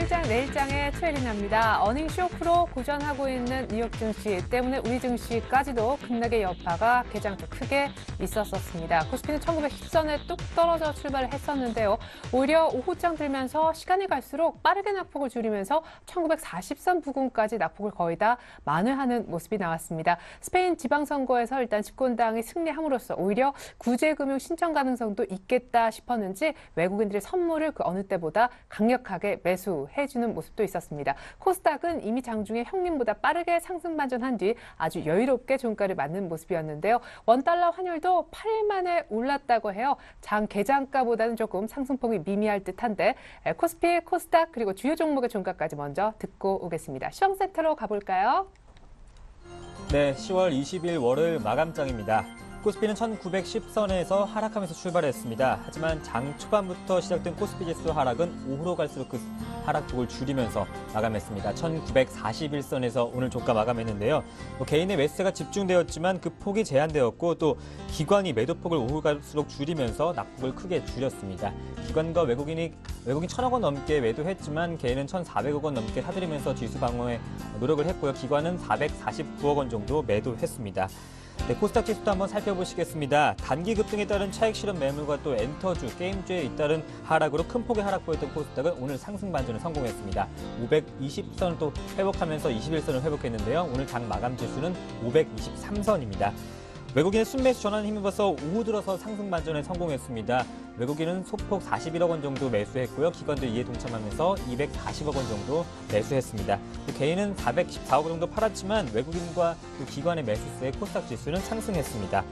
오늘장, 내일장의 최리나입니다. 어닝 쇼크로 고전하고 있는 뉴욕 증시 때문에 우리 증시까지도 급락의 여파가 개장도 크게 있었습니다. 코스피는 1910선에 뚝 떨어져 출발을 했었는데요. 오히려 오후장 들면서 시간이 갈수록 빠르게 낙폭을 줄이면서 1940선 부근까지 낙폭을 거의 다 만회하는 모습이 나왔습니다. 스페인 지방선거에서 일단 집권당이 승리함으로써 오히려 구제금융 신청 가능성도 있겠다 싶었는지 외국인들의 선물을 그 어느 때보다 강력하게 매수해주는 모습도 있었습니다. 코스닥은 이미 장중에 형님보다 빠르게 상승 반전한 뒤 아주 여유롭게 종가를 맞는 모습이었는데요. 원달러 환율도 8일 만에 올랐다고 해요. 장 개장가보다는 조금 상승폭이 미미할 듯한데 코스피, 코스닥 그리고 주요 종목의 종가까지 먼저 듣고 오겠습니다. 시황센터로 가볼까요? 네, 10월 20일 월요일 마감장입니다. 코스피는 1910선에서 하락하면서 출발했습니다. 하지만 장 초반부터 시작된 코스피 지수 하락은 오후로 갈수록 그 하락폭을 줄이면서 마감했습니다. 1941선에서 오늘 종가 마감했는데요. 개인의 매수가 집중되었지만 그 폭이 제한되었고 또 기관이 매도폭을 오후 갈수록 줄이면서 낙폭을 크게 줄였습니다. 기관과 외국인 1,000억 원 넘게 매도했지만 개인은 1,400억 원 넘게 사들이면서 지수 방어에 노력을 했고요. 기관은 449억 원 정도 매도했습니다. 네, 코스닥 지수도 한번 살펴보시겠습니다. 단기 급등에 따른 차익 실현 매물과 또 엔터주, 게임주에 잇따른 하락으로 큰 폭의 하락 보였던 코스닥은 오늘 상승 반전에 성공했습니다. 520선을 또 회복하면서 21선을 회복했는데요. 오늘 장 마감 지수는 523선입니다. 외국인의 순매수 전환에 힘입어서 오후 들어서 상승 반전에 성공했습니다. 외국인은 소폭 41억 원 정도 매수했고요. 기관도 이에 동참하면서 240억 원 정도 매수했습니다. 개인은 414억 원 정도 팔았지만 외국인과 기관의 매수세에 코스닥 지수는 상승했습니다.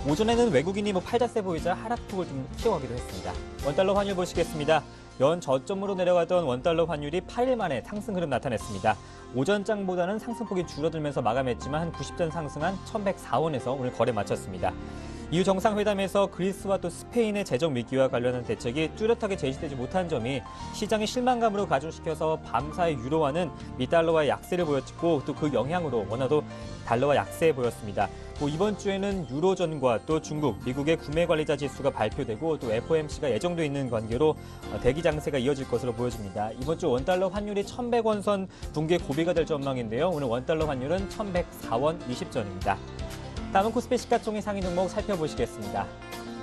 오전에는 외국인이 팔자세 보이자 하락폭을 좀 키워가기도 했습니다. 원달러 환율 보시겠습니다. 연 저점으로 내려가던 원달러 환율이 8일 만에 상승 흐름 나타냈습니다. 오전장보다는 상승폭이 줄어들면서 마감했지만 한 90전 상승한 1,104원에서 오늘 거래 마쳤습니다. 이후 정상회담에서 그리스와 또 스페인의 재정 위기와 관련한 대책이 뚜렷하게 제시되지 못한 점이 시장의 실망감으로 가중시켜서 밤사이 유로화는 미달러와의 약세를 보였고 또 그 영향으로 원화도 달러와 약세해 보였습니다. 이번 주에는 유로존과 또 중국, 미국의 구매관리자 지수가 발표되고 또 FOMC가 예정돼 있는 관계로 대기 장세가 이어질 것으로 보여집니다. 이번 주 원달러 환율이 1,100원 선 붕괴 고비가 될 전망인데요. 오늘 원달러 환율은 1,104원 20전입니다. 다음은 코스피 시가총액 상위 종목 살펴보시겠습니다.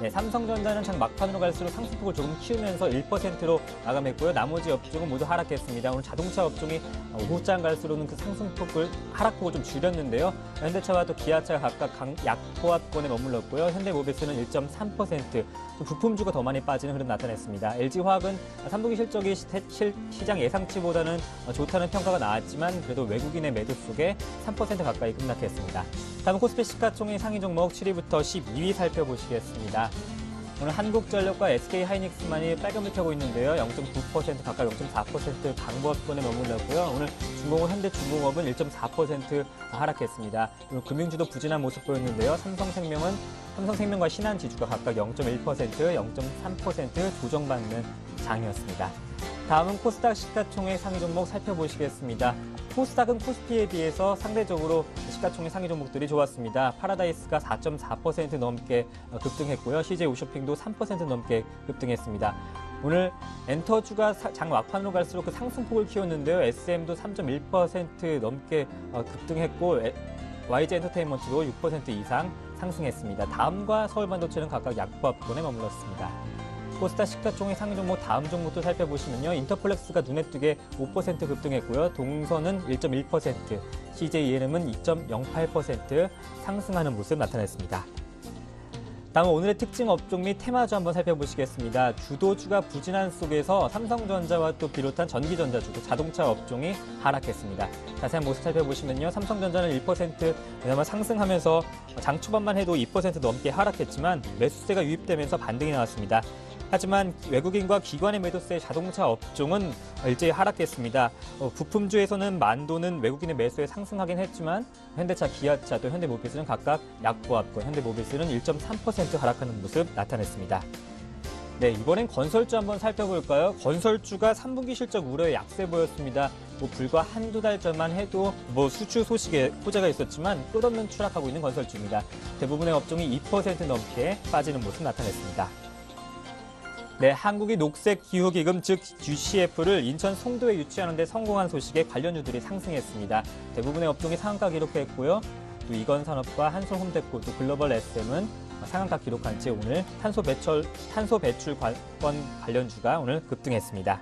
네, 삼성전자는 장 막판으로 갈수록 상승폭을 조금 키우면서 1%로 마감했고요. 나머지 업종은 모두 하락했습니다. 오늘 자동차 업종이 오후장 갈수록은 그 하락폭을 좀 줄였는데요. 현대차와 또 기아차가 각각 약보합권에 머물렀고요. 현대모비스는 1.3%, 또 부품주가 더 많이 빠지는 흐름 나타냈습니다. LG화학은 3분기 실적이 시장 예상치보다는 좋다는 평가가 나왔지만 그래도 외국인의 매도 속에 3% 가까이 급락했습니다. 다음 코스피 시가총액 상위 종목 7위부터 12위 살펴보시겠습니다. 오늘 한국전력과 SK하이닉스만이 빨간불 켜고 있는데요. 0.9% 가까이 0.4% 강보합권에 머물렀고요. 오늘 중공업, 현대중공업은 1.4% 하락했습니다. 오늘 금융주도 부진한 모습 보였는데요. 삼성생명과 신한지주가 각각 0.1%, 0.3% 조정받는 장이었습니다. 다음은 코스닥 시가총액 상위 종목 살펴보시겠습니다. 코스닥은 코스피에 비해서 상대적으로 시가총액 상위 종목들이 좋았습니다. 파라다이스가 4.4% 넘게 급등했고요. CJ오쇼핑도 3% 넘게 급등했습니다. 오늘 엔터주가 장 막판으로 갈수록 그 상승폭을 키웠는데요. SM도 3.1% 넘게 급등했고 YG엔터테인먼트도 6% 이상 상승했습니다. 다음과 서울반도체는 각각 약보합권에 머물렀습니다. 코스닥 시가총액 상위 종목 다음 종목도 살펴보시면요. 인터플렉스가 눈에 띄게 5% 급등했고요. 동선은 1.1%, CJENM은 2.08% 상승하는 모습 나타냈습니다. 다음은 오늘의 특징 업종 및 테마주 한번 살펴보시겠습니다. 주도주가 부진한 속에서 삼성전자와 또 비롯한 전기전자주, 자동차 업종이 하락했습니다. 자세한 모습 살펴보시면요. 삼성전자는 1% 그나마 상승하면서 장 초반만 해도 2% 넘게 하락했지만 매수세가 유입되면서 반등이 나왔습니다. 하지만 외국인과 기관의 매도세 자동차 업종은 일제히 하락했습니다. 부품주에서는 만도는 외국인의 매수에 상승하긴 했지만 현대차, 기아차, 또 현대모비스는 각각 약보합권, 현대모비스는 1.3% 하락하는 모습 나타냈습니다. 네, 이번엔 건설주 한번 살펴볼까요? 건설주가 3분기 실적 우려에 약세 보였습니다. 불과 한두 달 전만 해도 수출 소식에 호재가 있었지만 끝없는 추락하고 있는 건설주입니다. 대부분의 업종이 2% 넘게 빠지는 모습 나타냈습니다. 네, 한국이 녹색기후기금 즉 GCF를 인천 송도에 유치하는 데 성공한 소식에 관련주들이 상승했습니다. 대부분의 업종이 상한가 기록했고요. 또 이건산업과 한솔홈데코, 또 글로벌 SM은 상한가 기록한 채 오늘 탄소 배출 관건 관련주가 오늘 급등했습니다.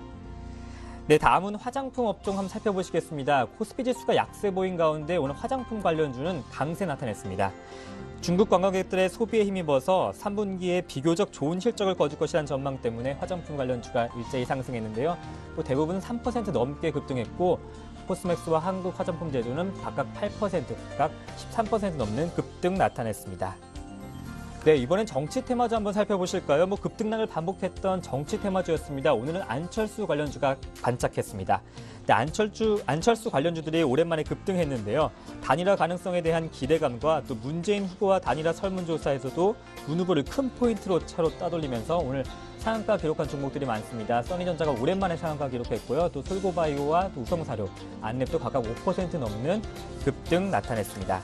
네, 다음은 화장품 업종 한번 살펴보시겠습니다. 코스피 지수가 약세 보인 가운데 오늘 화장품 관련주는 강세 나타냈습니다. 중국 관광객들의 소비에 힘입어서 3분기에 비교적 좋은 실적을 거둘 것이라는 전망 때문에 화장품 관련주가 일제히 상승했는데요. 또 대부분 3% 넘게 급등했고 코스맥스와 한국 화장품 제조는 각각 8%, 각각 13% 넘는 급등 나타냈습니다. 네, 이번엔 정치 테마주 한번 살펴보실까요? 급등락을 반복했던 정치 테마주였습니다. 오늘은 안철수 관련주가 반짝했습니다. 네, 안철수 관련주들이 오랜만에 급등했는데요. 단일화 가능성에 대한 기대감과 또 문재인 후보와 단일화 설문조사에서도 문 후보를 큰 포인트로 차로 따돌리면서 오늘 상한가 기록한 종목들이 많습니다. 써니전자가 오랜만에 상한가 기록했고요. 또 솔고바이오와 또 우성사료, 안랩도 각각 5% 넘는 급등 나타냈습니다.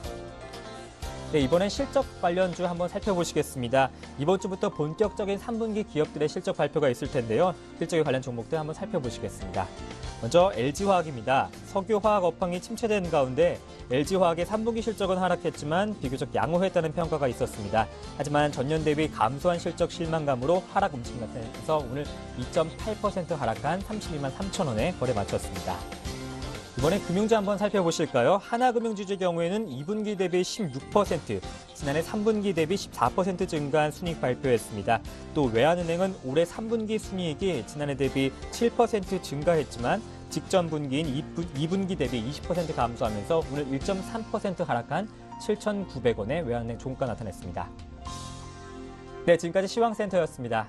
네, 이번엔 실적 관련주 한번 살펴보시겠습니다. 이번 주부터 본격적인 3분기 기업들의 실적 발표가 있을 텐데요. 실적에 관련 종목들 한번 살펴보시겠습니다. 먼저 LG화학입니다. 석유화학 업황이 침체된 가운데 LG화학의 3분기 실적은 하락했지만 비교적 양호했다는 평가가 있었습니다. 하지만 전년 대비 감소한 실적 실망감으로 하락 움직임 나타내면서 오늘 2.8% 하락한 32만 3천 원에 거래 마쳤습니다. 이번에 금융주 한번 살펴보실까요? 하나금융주의 경우에는 2분기 대비 16%, 지난해 3분기 대비 14% 증가한 순이익 발표했습니다. 또 외환은행은 올해 3분기 순이익이 지난해 대비 7% 증가했지만 직전 분기인 2분기 대비 20% 감소하면서 오늘 1.3% 하락한 7,900원의 외환은행 종가 나타냈습니다. 네, 지금까지 시황센터였습니다.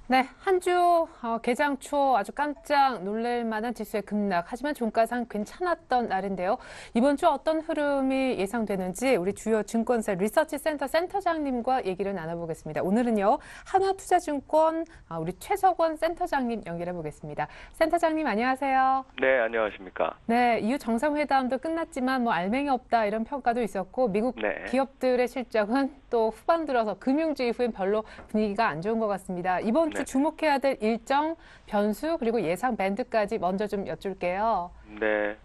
네, 한 주 개장 초 아주 깜짝 놀랄 만한 지수의 급락. 하지만 종가상 괜찮았던 날인데요. 이번 주 어떤 흐름이 예상되는지 우리 주요 증권사 리서치센터 센터장님과 얘기를 나눠보겠습니다. 오늘은요, 한화투자증권 우리 최석원 센터장님 연결해 보겠습니다. 센터장님 안녕하세요. 네, 안녕하십니까. 네, 이후 정상회담도 끝났지만 알맹이 없다 이런 평가도 있었고 미국 네. 기업들의 실적은 또 후반 들어서 금융주 이후엔 별로 분위기가 안 좋은 것 같습니다. 이번 주 네. 주목해야 될 일정, 변수 그리고 예상 밴드까지 먼저 좀 여쭐게요. 네,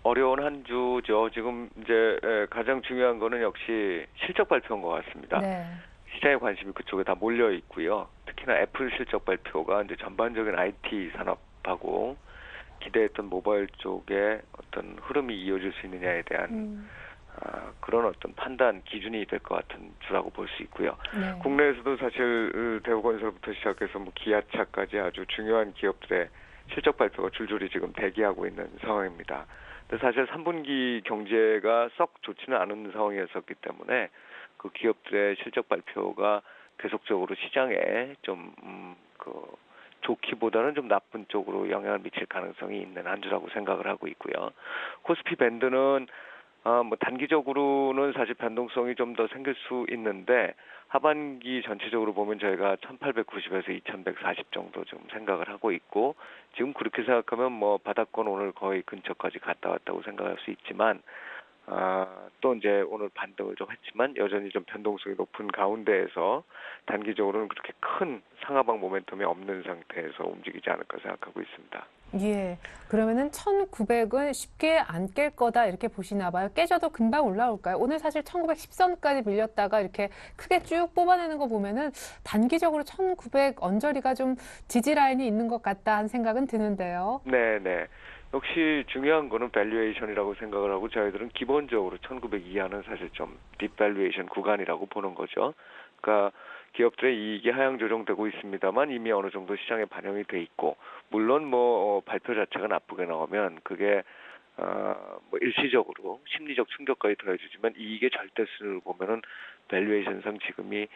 어려운 한 주죠. 지금 이제 가장 중요한 거는 역시 실적 발표인 것 같습니다. 네. 시장의 관심이 그쪽에 다 몰려 있고요. 특히나 애플 실적 발표가 이제 전반적인 IT 산업하고 기대했던 모바일 쪽에 어떤 흐름이 이어질 수 있느냐에 대한 그런 어떤 판단 기준이 될 것 같은 주라고 볼 수 있고요. 네. 국내에서도 사실 대우건설부터 시작해서 기아차까지 아주 중요한 기업들의 실적 발표가 줄줄이 지금 대기하고 있는 상황입니다. 근데 사실 3분기 경제가 썩 좋지는 않은 상황이었기 때문에 그 기업들의 실적 발표가 계속적으로 시장에 좀 좋기보다는 좀 나쁜 쪽으로 영향을 미칠 가능성이 있는 한 주라고 생각을 하고 있고요. 코스피 밴드는 단기적으로는 사실 변동성이 좀 더 생길 수 있는데 하반기 전체적으로 보면 저희가 1890에서 2140 정도 좀 생각을 하고 있고 지금 그렇게 생각하면 바닥권 오늘 거의 근처까지 갔다 왔다고 생각할 수 있지만 또 이제 오늘 반등을 좀 했지만 여전히 좀 변동성이 높은 가운데에서 단기적으로는 그렇게 큰 상하방 모멘텀이 없는 상태에서 움직이지 않을까 생각하고 있습니다. 예, 그러면은 1900은 쉽게 안 깰 거다 이렇게 보시나 봐요. 깨져도 금방 올라올까요? 오늘 사실 1910선까지 밀렸다가 이렇게 크게 쭉 뽑아내는 거 보면은 단기적으로 1900 언저리가 좀 지지 라인이 있는 것 같다 하는 생각은 드는데요. 네. 역시 중요한 거는 밸류에이션이라고 생각을 하고 저희들은 기본적으로 1900 이하는 사실 좀 딥밸류에이션 구간이라고 보는 거죠. 그러니까 기업들의 이익이 하향 조정되고 있습니다만 이미 어느 정도 시장에 반영이 돼 있고 물론 발표 자체가 나쁘게 나오면 그게 일시적으로 심리적 충격까지 더해주지만 이익의 절대수를 보면은 밸류에이션상 지금이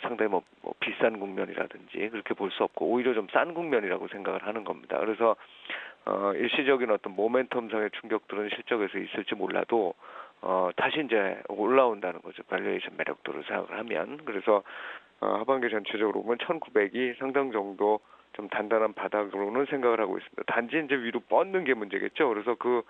상당히 비싼 국면이라든지 그렇게 볼 수 없고 오히려 좀 싼 국면이라고 생각을 하는 겁니다. 그래서 일시적인 어떤 모멘텀상의 충격들은 실적에서 있을지 몰라도 다시 이제 올라온다는 거죠. 밸류에이션 매력도를 생각을 하면. 그래서 하반기 전체적으로 보면 1900이 상당 정도 좀 단단한 바닥으로는 생각을 하고 있습니다. 단지 이제 위로 뻗는 게 문제겠죠. 그래서 그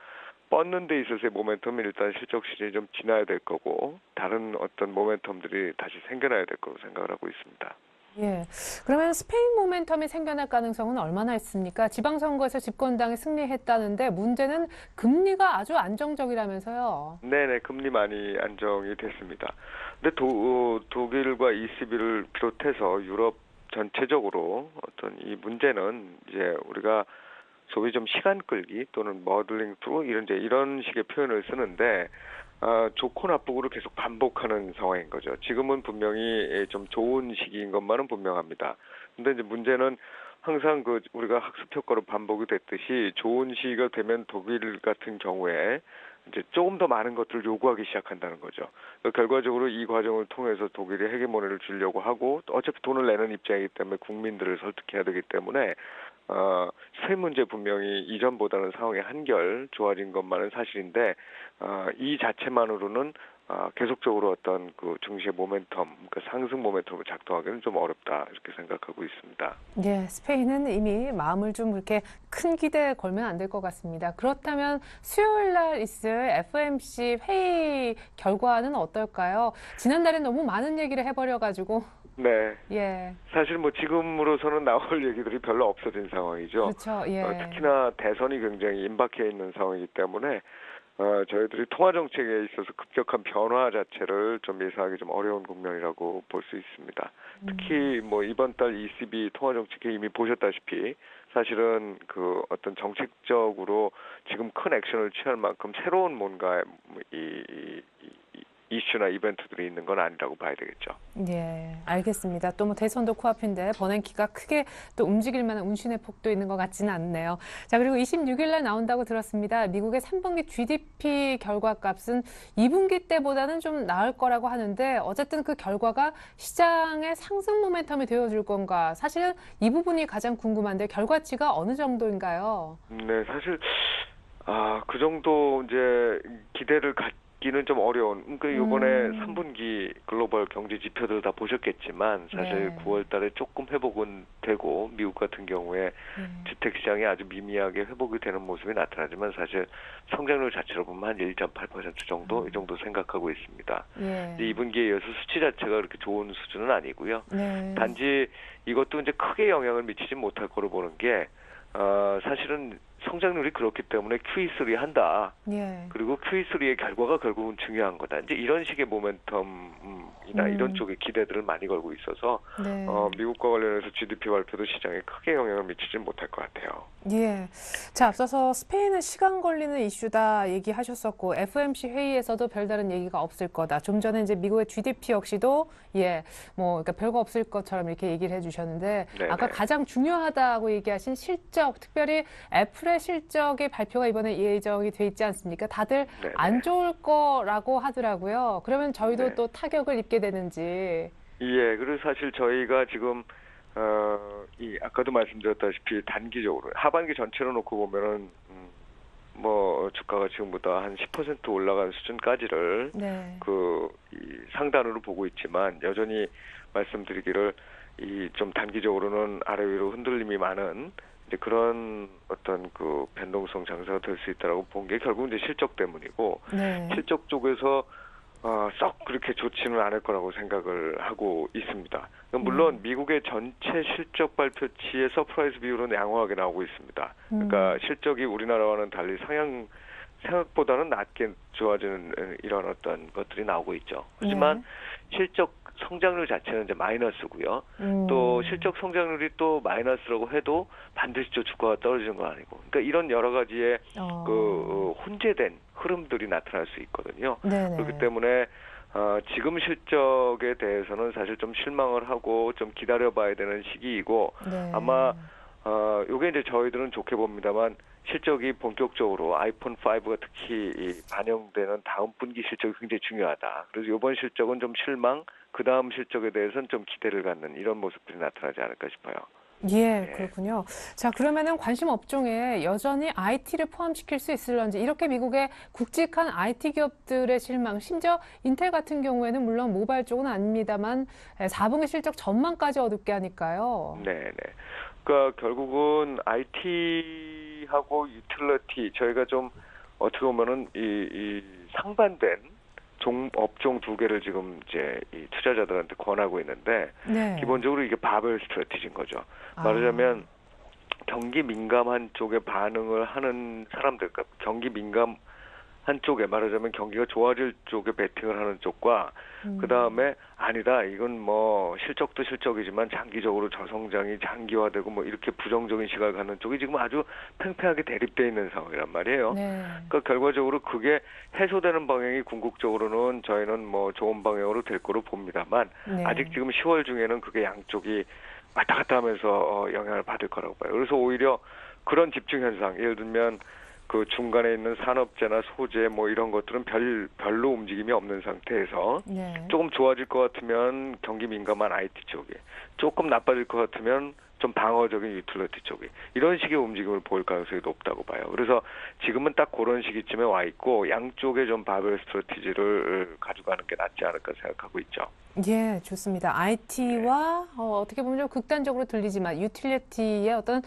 뻗는 데 있어서의 모멘텀이 일단 실적 시즌이 좀 지나야 될 거고 다른 어떤 모멘텀들이 다시 생겨나야 될 거로 생각을 하고 있습니다. 예. 그러면 스페인 모멘텀이 생겨날 가능성은 얼마나 있습니까? 지방선거에서 집권당이 승리했다는데 문제는 금리가 아주 안정적이라면서요. 네네, 금리 많이 안정이 됐습니다. 근데 독일과 ECB를 비롯해서 유럽 전체적으로 어떤 이 문제는 이제 우리가 소위 좀 시간 끌기 또는 머들링 트루 이런 식의 표현을 쓰는데 좋고 나쁘고를 계속 반복하는 상황인 거죠. 지금은 분명히 좀 좋은 시기인 것만은 분명합니다. 근데 이제 문제는 항상 우리가 학습 효과로 반복이 됐듯이 좋은 시기가 되면 독일 같은 경우에 이제 조금 더 많은 것들을 요구하기 시작한다는 거죠. 결과적으로 이 과정을 통해서 독일이 헤게모니를 주려고 하고 어차피 돈을 내는 입장이기 때문에 국민들을 설득해야 되기 때문에 세 문제 분명히 이전보다는 상황이 한결 좋아진 것만은 사실인데 이 자체만으로는 계속적으로 어떤 그 증시의 모멘텀, 그러니까 상승 모멘텀을 작동하기는 좀 어렵다 이렇게 생각하고 있습니다. 예, 스페인은 이미 마음을 좀 그렇게 큰 기대에 걸면 안 될 것 같습니다. 그렇다면 수요일 날 있을 FOMC 회의 결과는 어떨까요? 지난달에 너무 많은 얘기를 해버려가지고. 네. 예. 사실 뭐 지금으로서는 나올 얘기들이 별로 없어진 상황이죠. 그렇죠. 예. 특히나 대선이 굉장히 임박해 있는 상황이기 때문에 저희들이 통화 정책에 있어서 급격한 변화 자체를 좀 예상하기 좀 어려운 국면이라고 볼 수 있습니다. 특히 뭐 이번 달 ECB 통화 정책에 이미 보셨다시피 사실은 그 어떤 정책적으로 지금 큰 액션을 취할 만큼 새로운 뭔가 이슈나 이벤트들이 있는 건 아니라고 봐야 되겠죠. 예, 알겠습니다. 또 뭐 대선도 코앞인데 버냉키가 크게 또 움직일 만한 운신의 폭도 있는 것 같지는 않네요. 자, 그리고 26일 날 나온다고 들었습니다. 미국의 3분기 GDP 결과값은 2분기 때보다는 좀 나을 거라고 하는데 어쨌든 그 결과가 시장의 상승 모멘텀이 되어줄 건가? 사실은 이 부분이 가장 궁금한데 결과치가 어느 정도인가요? 네, 사실 그 정도 이제 기대를 기는 좀 어려운. 그러니까 이번에 3분기 글로벌 경제 지표들 다 보셨겠지만 사실 네. 9월 달에 조금 회복은 되고 미국 같은 경우에 주택 시장이 아주 미미하게 회복이 되는 모습이 나타나지만 사실 성장률 자체로 보면 한 1.8% 정도 이 정도 생각하고 있습니다. 예. 2분기에 이어서 수치 자체가 그렇게 좋은 수준은 아니고요. 네. 단지 이것도 이제 크게 영향을 미치지 못할 거로 보는 게 사실은 성장률이 그렇기 때문에 QE3 한다. 예. 그리고 QE3의 결과가 결국은 중요한 거다. 이제 이런 식의 모멘텀이나 이런 쪽의 기대들을 많이 걸고 있어서 네. 미국과 관련해서 GDP 발표도 시장에 크게 영향을 미치지 못할 것 같아요. 예. 자, 앞서서 스페인은 시간 걸리는 이슈다 얘기하셨었고, FOMC 회의에서도 별다른 얘기가 없을 거다. 좀 전에 이제 미국의 GDP 역시도, 그러니까 별거 없을 것처럼 이렇게 얘기를 해주셨는데, 네네. 아까 가장 중요하다고 얘기하신 실적, 특별히 애플의 실적의 발표가 이번에 예정이 돼 있지 않습니까? 다들 네네. 안 좋을 거라고 하더라고요. 그러면 저희도 네. 또 타격을 입게 되는지. 예, 그리고 사실 저희가 지금 아까도 말씀드렸다시피 단기적으로 하반기 전체로 놓고 보면은 뭐 주가가 지금보다 한 10% 올라간 수준까지를 네. 이 상단으로 보고 있지만 여전히 말씀드리기를 좀 단기적으로는 아래 위로 흔들림이 많은 이제 그런 어떤 그 변동성 장세가 될 수 있다라고 본 게 결국 이제 실적 때문이고 네. 실적 쪽에서 썩 그렇게 좋지는 않을 거라고 생각을 하고 있습니다. 물론 미국의 전체 실적 발표치의 서프라이즈 비율은 양호하게 나오고 있습니다. 그러니까 실적이 우리나라와는 달리 생각보다는 낮게 좋아지는 이런 어떤 것들이 나오고 있죠. 하지만 실적 성장률 자체는 이제 마이너스고요. 또 실적 성장률이 또 마이너스라고 해도 반드시 저 주가가 떨어지는 건 아니고. 그러니까 이런 여러 가지의 혼재된 흐름들이 나타날 수 있거든요. 네네. 그렇기 때문에 지금 실적에 대해서는 사실 좀 실망을 하고 좀 기다려봐야 되는 시기이고 네. 아마 요게 이제 저희들은 좋게 봅니다만 실적이 본격적으로 아이폰 5가 특히 반영되는 다음 분기 실적이 굉장히 중요하다. 그래서 이번 실적은 좀 실망, 그 다음 실적에 대해서는 좀 기대를 갖는 이런 모습들이 나타나지 않을까 싶어요. 예, 그렇군요. 자, 그러면은 관심 업종에 여전히 IT를 포함시킬 수 있을런지 이렇게 미국의 굵직한 IT 기업들의 실망, 심지어 인텔 같은 경우에는 물론 모바일 쪽은 아닙니다만 4분기 실적 전망까지 어둡게 하니까요. 네. 그러니까 결국은 IT하고 유틸리티 저희가 좀 어떻게 보면은 이 상반된 업종 두 개를 지금 이제 이 투자자들한테 권하고 있는데 네. 기본적으로 이게 바벨 스트래티지인 거죠. 말하자면 경기 민감한 쪽에 반응을 하는 사람들, 그러니까 경기 민감한 쪽에 말하자면 경기가 좋아질 쪽에 베팅을 하는 쪽과 그 다음에 아니다 이건 뭐 실적도 실적이지만 장기적으로 저성장이 장기화되고 뭐 이렇게 부정적인 시각을 갖는 쪽이 지금 아주 팽팽하게 대립되어 있는 상황이란 말이에요. 네. 그러니까 결과적으로 그게 해소되는 방향이 궁극적으로는 저희는 뭐 좋은 방향으로 될 거로 봅니다만 네. 아직 지금 10월 중에는 그게 양쪽이 왔다 갔다 하면서 영향을 받을 거라고 봐요. 그래서 오히려 그런 집중 현상, 예를 들면 그 중간에 있는 산업재나 소재 뭐 이런 것들은 별로 움직임이 없는 상태에서 네. 조금 좋아질 것 같으면 경기 민감한 IT 쪽에, 조금 나빠질 것 같으면 좀 방어적인 유틸리티 쪽에 이런 식의 움직임을 보일 가능성이 높다고 봐요. 그래서 지금은 딱 그런 시기쯤에 와 있고 양쪽에 좀 바벨 스트래티지를 가져가는 게 낫지 않을까 생각하고 있죠. 예, 좋습니다. IT와 어떻게 보면 좀 극단적으로 들리지만 유틸리티의 어떤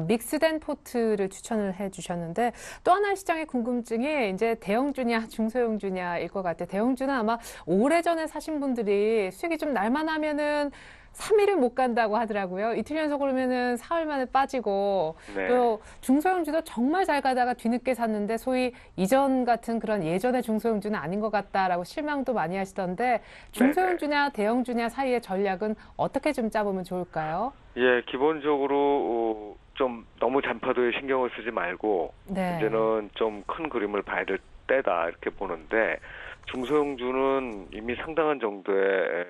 믹스된 포트를 추천을 해주셨는데 또 하나의 시장의 궁금증이 이제 대형주냐 중소형주냐일 것 같아요. 대형주는 아마 오래전에 사신 분들이 수익이 좀 날만하면은 3일을 못 간다고 하더라고요. 이틀 연속 오르면은 사흘 만에 빠지고 네. 또 중소형주도 정말 잘 가다가 뒤늦게 샀는데 소위 이전 같은 그런 예전의 중소형주는 아닌 것 같다라고 실망도 많이 하시던데 중소형주냐 대형주냐 사이의 전략은 어떻게 좀 짜보면 좋을까요? 예, 기본적으로 좀 너무 잔파도에 신경을 쓰지 말고 네. 이제는 좀 큰 그림을 봐야 될 때다 이렇게 보는데 중소형주는 이미 상당한 정도의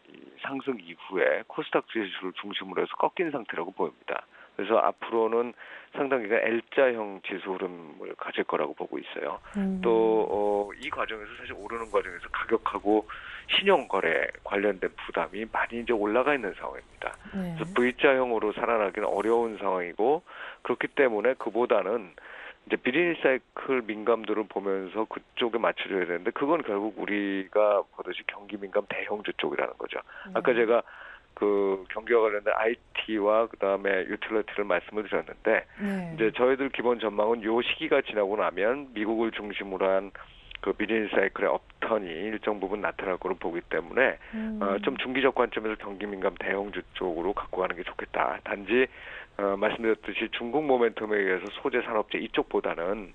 이 상승 이후에 코스닥 지수를 중심으로 해서 꺾인 상태라고 보입니다. 그래서 앞으로는 상당히 L자형 지수 흐름을 가질 거라고 보고 있어요. 또 이 과정에서 사실 오르는 과정에서 가격하고 신용거래 관련된 부담이 많이 이제 올라가 있는 상황입니다. 네. 그래서 V자형으로 살아나기는 어려운 상황이고 그렇기 때문에 그보다는 이제 비즈니스 사이클 민감도를 보면서 그쪽에 맞춰줘야 되는데 그건 결국 우리가 보듯이 경기 민감 대형주 쪽이라는 거죠. 아까 제가 그 경기와 관련된 IT와 그다음에 유틸리티를 말씀을 드렸는데 네. 이제 저희들 기본 전망은 요 시기가 지나고 나면 미국을 중심으로 한 그 비즈니스 사이클의 업턴이 일정 부분 나타날 거로 보기 때문에 좀 중기적 관점에서 경기 민감 대형주 쪽으로 갖고 가는 게 좋겠다. 단지 말씀드렸듯이 중국 모멘텀에 의해서 소재 산업재 이쪽보다는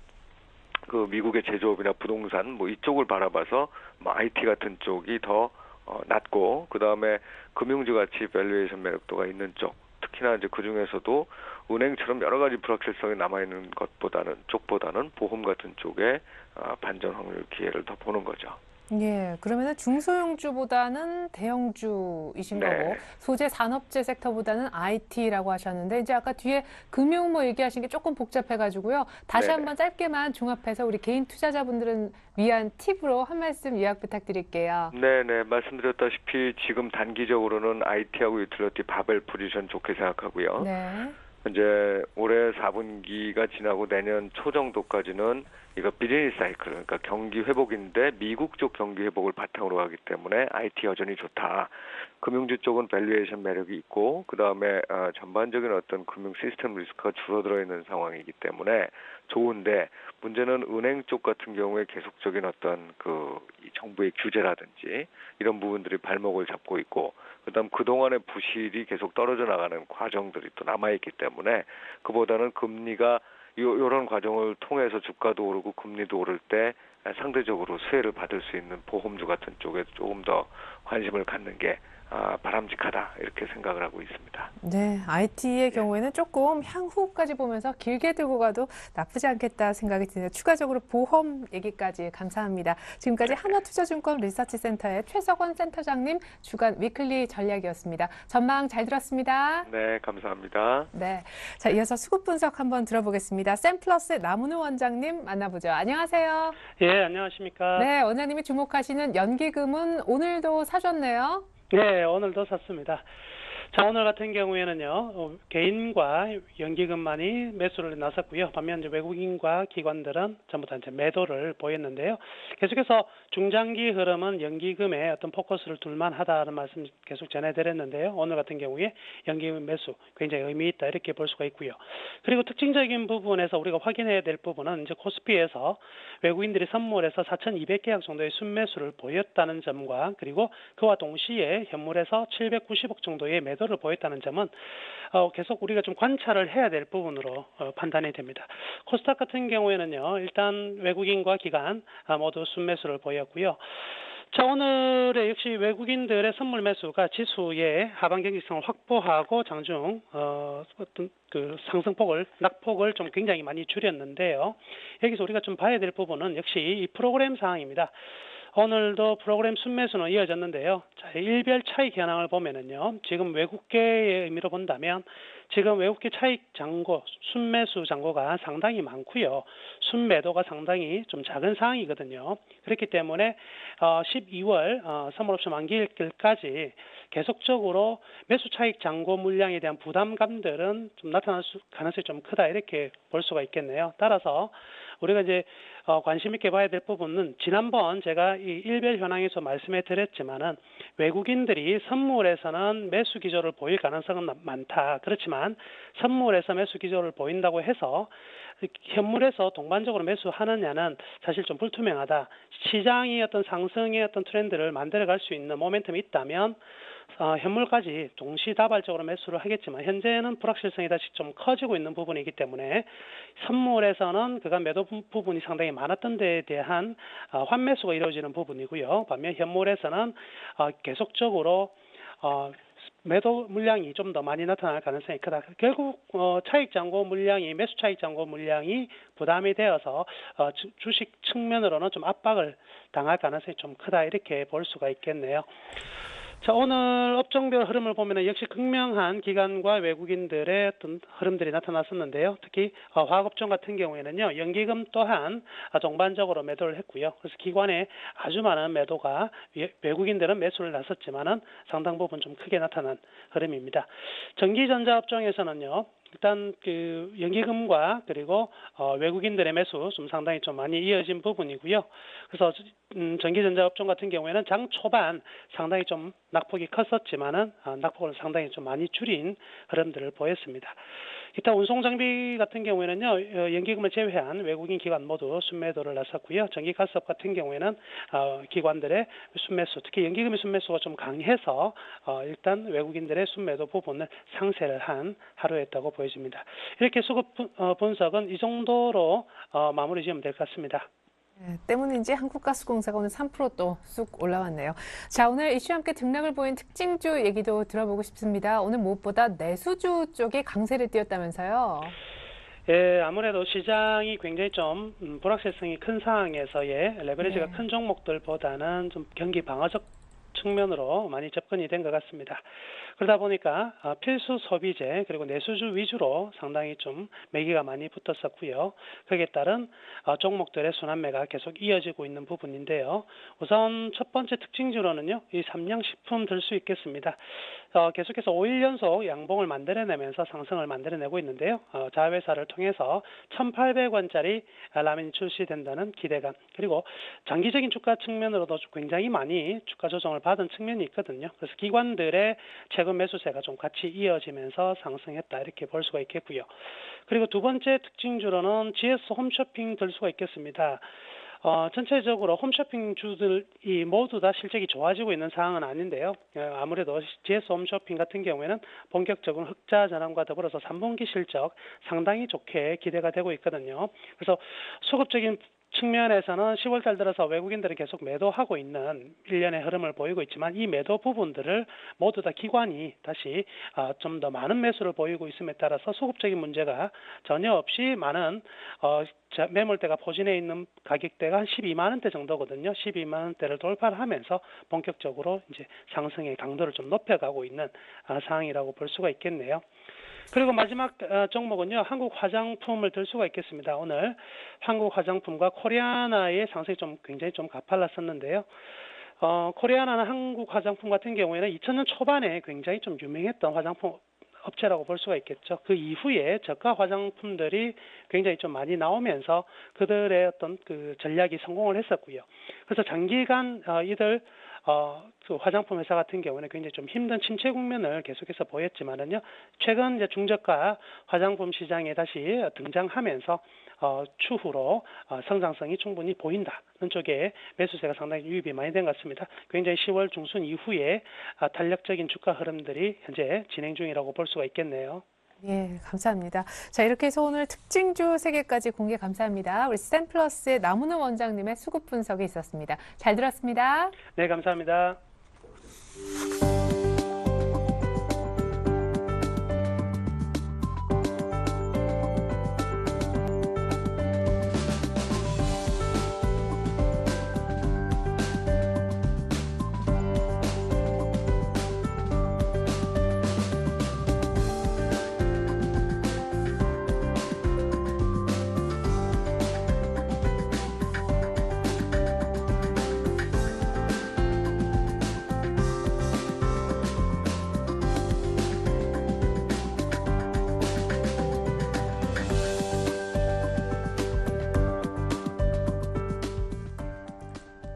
그 미국의 제조업이나 부동산 뭐 이쪽을 바라봐서 뭐 IT 같은 쪽이 더 낮고 그 다음에 금융주 같이 밸류에이션 매력도가 있는 쪽 특히나 이제 그 중에서도 은행처럼 여러 가지 불확실성이 남아 있는 쪽보다는 보험 같은 쪽에 반전 확률 기회를 더 보는 거죠. 예, 그러면은 중소형주보다는 대형주이신 네. 거고 소재 산업재 섹터보다는 IT라고 하셨는데 이제 아까 뒤에 금융 뭐 얘기하신 게 조금 복잡해가지고요. 다시 네네. 한번 짧게만 종합해서 우리 개인 투자자분들은 위한 팁으로 한 말씀 요약 부탁드릴게요. 네네 말씀드렸다시피 지금 단기적으로는 IT하고 유틸리티 바벨 포지션 좋게 생각하고요. 네. 이제 올해 4분기가 지나고 내년 초 정도까지는 이거 비즈니스 사이클 그러니까 경기 회복인데 미국 쪽 경기 회복을 바탕으로 하기 때문에 IT 여전히 좋다. 금융주 쪽은 밸류에이션 매력이 있고 그 다음에 전반적인 어떤 금융 시스템 리스크가 줄어들어 있는 상황이기 때문에 좋은데 문제는 은행 쪽 같은 경우에 계속적인 어떤 이 정부의 규제라든지 이런 부분들이 발목을 잡고 있고 그다음 그동안의 부실이 계속 떨어져 나가는 과정들이 또 남아있기 때문에 그보다는 금리가 이런 과정을 통해서 주가도 오르고 금리도 오를 때 상대적으로 수혜를 받을 수 있는 보험주 같은 쪽에 조금 더 관심을 갖는 게 바람직하다 이렇게 생각을 하고 있습니다. 네, IT의 경우에는 조금 향후까지 보면서 길게 들고 가도 나쁘지 않겠다 생각이 드네요. 추가적으로 보험 얘기까지 감사합니다. 지금까지 하나투자증권 리서치센터의 최석원 센터장님 주간 위클리 전략이었습니다. 전망 잘 들었습니다. 네, 감사합니다. 네, 자 이어서 수급 분석 한번 들어보겠습니다. 샘플러스의 남은우 원장님 만나보죠. 안녕하세요. 예, 안녕하십니까. 네, 원장님이 주목하시는 연기금은 오늘도 사셨네요. 네, 오늘도 샀습니다. 자, 오늘 같은 경우에는요, 개인과 연기금만이 매수를 나섰고요. 반면 이제 외국인과 기관들은 전부 다 이제 매도를 보였는데요. 계속해서 중장기 흐름은 연기금에 어떤 포커스를 둘만 하다는 말씀 계속 전해드렸는데요. 오늘 같은 경우에 연기금 매수 굉장히 의미 있다 이렇게 볼 수가 있고요. 그리고 특징적인 부분에서 우리가 확인해야 될 부분은 이제 코스피에서 외국인들이 선물에서 4,200계약 정도의 순매수를 보였다는 점과 그리고 그와 동시에 현물에서 790억 정도의 매도를 보였다는 점은 계속 우리가 좀 관찰을 해야 될 부분으로 판단이 됩니다. 코스닥 같은 경우에는요, 일단 외국인과 기관 모두 순매수를 보였고요. 자, 오늘의 역시 외국인들의 선물 매수가 지수의 하방 경직성을 확보하고 장중 어떤 그 상승폭을 낙폭을 좀 굉장히 많이 줄였는데요. 여기서 우리가 좀 봐야 될 부분은 역시 이 프로그램 사항입니다. 오늘도 프로그램 순매수는 이어졌는데요. 자, 일별 차익 현황을 보면은요, 지금 외국계의 의미로 본다면 지금 외국계 차익 잔고, 순매수 잔고가 상당히 많고요. 순매도가 상당히 좀 작은 상황이거든요. 그렇기 때문에 12월 선물옵션 만기일까지 계속적으로 매수 차익 잔고 물량에 대한 부담감들은 좀 나타날 가능성이 좀 크다 이렇게 볼 수가 있겠네요. 따라서 우리가 이제 관심 있게 봐야 될 부분은 지난번 제가 이 일별 현황에서 말씀해 드렸지만은 외국인들이 선물에서는 매수 기조를 보일 가능성은 많다. 그렇지만 선물에서 매수 기조를 보인다고 해서 현물에서 동반적으로 매수하느냐는 사실 좀 불투명하다. 시장이 어떤 상승의 어떤 트렌드를 만들어갈 수 있는 모멘텀이 있다면 현물까지 동시다발적으로 매수를 하겠지만 현재는 불확실성이 다시 좀 커지고 있는 부분이기 때문에 선물에서는 그간 매도 부분이 상당히 많았던 데에 대한 환매수가 이루어지는 부분이고요. 반면 현물에서는 계속적으로 매도 물량이 좀 더 많이 나타날 가능성이 크다. 결국 차익 잔고 물량이 매수 차익 잔고 물량이 부담이 되어서 주식 측면으로는 좀 압박을 당할 가능성이 좀 크다 이렇게 볼 수가 있겠네요. 자, 오늘 업종별 흐름을 보면은 역시 극명한 기관과 외국인들의 어떤 흐름들이 나타났었는데요. 특히 화학업종 같은 경우에는요, 연기금 또한 동반적으로 매도를 했고요. 그래서 기관에 아주 많은 매도가 외국인들은 매수를 나섰지만은 상당 부분 좀 크게 나타난 흐름입니다. 전기전자 업종에서는요, 일단 그 연기금과 그리고 외국인들의 매수 좀 상당히 좀 많이 이어진 부분이고요. 그래서 전기전자 업종 같은 경우에는 장 초반 상당히 좀 낙폭이 컸었지만은 낙폭을 상당히 좀 많이 줄인 흐름들을 보였습니다. 기타 운송장비 같은 경우에는요, 연기금을 제외한 외국인 기관 모두 순매도를 나섰고요. 전기가스업 같은 경우에는 기관들의 순매수, 특히 연기금의 순매수가 좀 강해서 일단 외국인들의 순매도 부분을 상쇄를 한 하루였다고 보여집니다. 이렇게 수급 분석은 이 정도로 마무리 지으면 될 것 같습니다. 때문인지 한국가스공사가 오늘 3% 또 쑥 올라왔네요. 자, 오늘 이슈와 함께 등락을 보인 특징주 얘기도 들어보고 싶습니다. 오늘 무엇보다 내수주 쪽에 강세를 띄었다면서요? 예, 아무래도 시장이 굉장히 좀 불확실성이 큰 상황에서의 레버리지가 큰 종목들보다는 좀 경기 방어적 측면으로 많이 접근이 된 것 같습니다. 그러다 보니까 필수 소비재 그리고 내수주 위주로 상당히 좀 매기가 많이 붙었었고요. 거기에 따른 종목들의 순환매가 계속 이어지고 있는 부분인데요. 우선 첫 번째 특징주로는요, 이 삼양식품 들 수 있겠습니다. 계속해서 5일 연속 양봉을 만들어내면서 상승을 만들어내고 있는데요. 자회사를 통해서 1,800원짜리 라면이 출시된다는 기대감, 그리고 장기적인 주가 측면으로도 굉장히 많이 주가 조정을 받은 측면이 있거든요. 그래서 기관들의 최근 매수세가 좀 같이 이어지면서 상승했다 이렇게 볼 수가 있겠고요. 그리고 두 번째 특징주로는 GS 홈쇼핑 들 수가 있겠습니다. 전체적으로 홈쇼핑 주들이 모두 다 실적이 좋아지고 있는 상황은 아닌데요. 아무래도 GS 홈쇼핑 같은 경우에는 본격적인 흑자 전환과 더불어서 3분기 실적 상당히 좋게 기대가 되고 있거든요. 그래서 수급적인 측면에서는 10월달 들어서 외국인들은 계속 매도하고 있는 일련의 흐름을 보이고 있지만 이 매도 부분들을 모두 다 기관이 다시 좀 더 많은 매수를 보이고 있음에 따라서 수급적인 문제가 전혀 없이 많은 매물대가 포진해 있는 가격대가 한 12만 원대 정도거든요. 12만 원대를 돌파를 하면서 본격적으로 이제 상승의 강도를 좀 높여가고 있는 상황이라고 볼 수가 있겠네요. 그리고 마지막 종목은요, 한국 화장품을 들 수가 있겠습니다. 오늘 한국 화장품과 코리아나의 상승이 좀 굉장히 좀 가팔랐었는데요. 코리아나나 한국 화장품 같은 경우에는 2000년 초반에 굉장히 좀 유명했던 화장품 업체라고 볼 수가 있겠죠. 그 이후에 저가 화장품들이 굉장히 좀 많이 나오면서 그들의 어떤 그 전략이 성공을 했었고요. 그래서 장기간 이들 그 화장품 회사 같은 경우는 굉장히 좀 힘든 침체 국면을 계속해서 보였지만은요, 최근 이제 중저가 화장품 시장에 다시 등장하면서 추후로 성장성이 충분히 보인다는 쪽에 매수세가 상당히 유입이 많이 된 것 같습니다. 굉장히 10월 중순 이후에 탄력적인 주가 흐름들이 현재 진행 중이라고 볼 수가 있겠네요. 예, 감사합니다. 자, 이렇게 해서 오늘 특징주 3개까지 공개 감사합니다. 우리 스탠플러스의 남은우 원장님의 수급 분석이 있었습니다. 잘 들었습니다. 네, 감사합니다.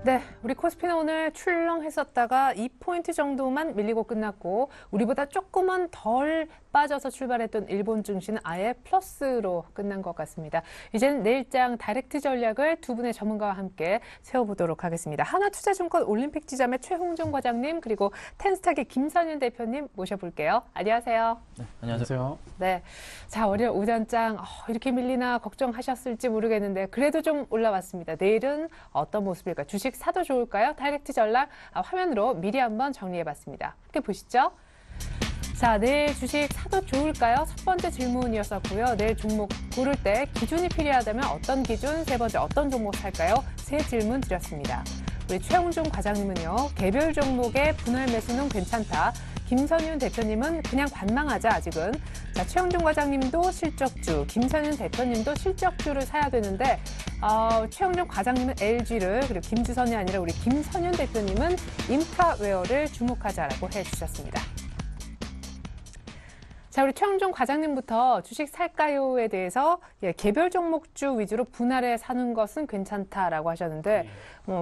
네, 우리 코스피는 오늘 출렁했었다가 2포인트 정도만 밀리고 끝났고 우리보다 조금은 덜 빠져서 출발했던 일본 증시는 아예 플러스로 끝난 것 같습니다. 이제는 내일장 다이렉트 전략을 두 분의 전문가와 함께 세워보도록 하겠습니다. 하나투자증권 올림픽 지점의 최홍준 과장님 그리고 텐스탁의 김선윤 대표님 모셔볼게요. 안녕하세요. 네, 안녕하세요. 네, 자 월요일 오전장 이렇게 밀리나 걱정하셨을지 모르겠는데 그래도 좀 올라왔습니다. 내일은 어떤 모습일까요? 주식 사도 좋을까요? 다이렉트 전략 화면으로 미리 한번 정리해봤습니다. 함께 보시죠. 자, 내일 주식 사도 좋을까요? 첫 번째 질문이었었고요. 내일 종목 고를 때 기준이 필요하다면 어떤 기준? 세 번째 어떤 종목 살까요? 세 질문 드렸습니다. 우리 최홍준 과장님은요. 개별 종목의 분할 매수는 괜찮다. 김선윤 대표님은 그냥 관망하자 아직은. 자, 최홍준 과장님도 실적주, 김선윤 대표님도 실적주를 사야 되는데 최홍준 과장님은 LG를 그리고 김주선이 아니라 우리 김선윤 대표님은 인프라웨어를 주목하자라고 해주셨습니다. 자, 우리 최홍준 과장님부터 주식 살까요에 대해서 개별 종목주 위주로 분할해 사는 것은 괜찮다라고 하셨는데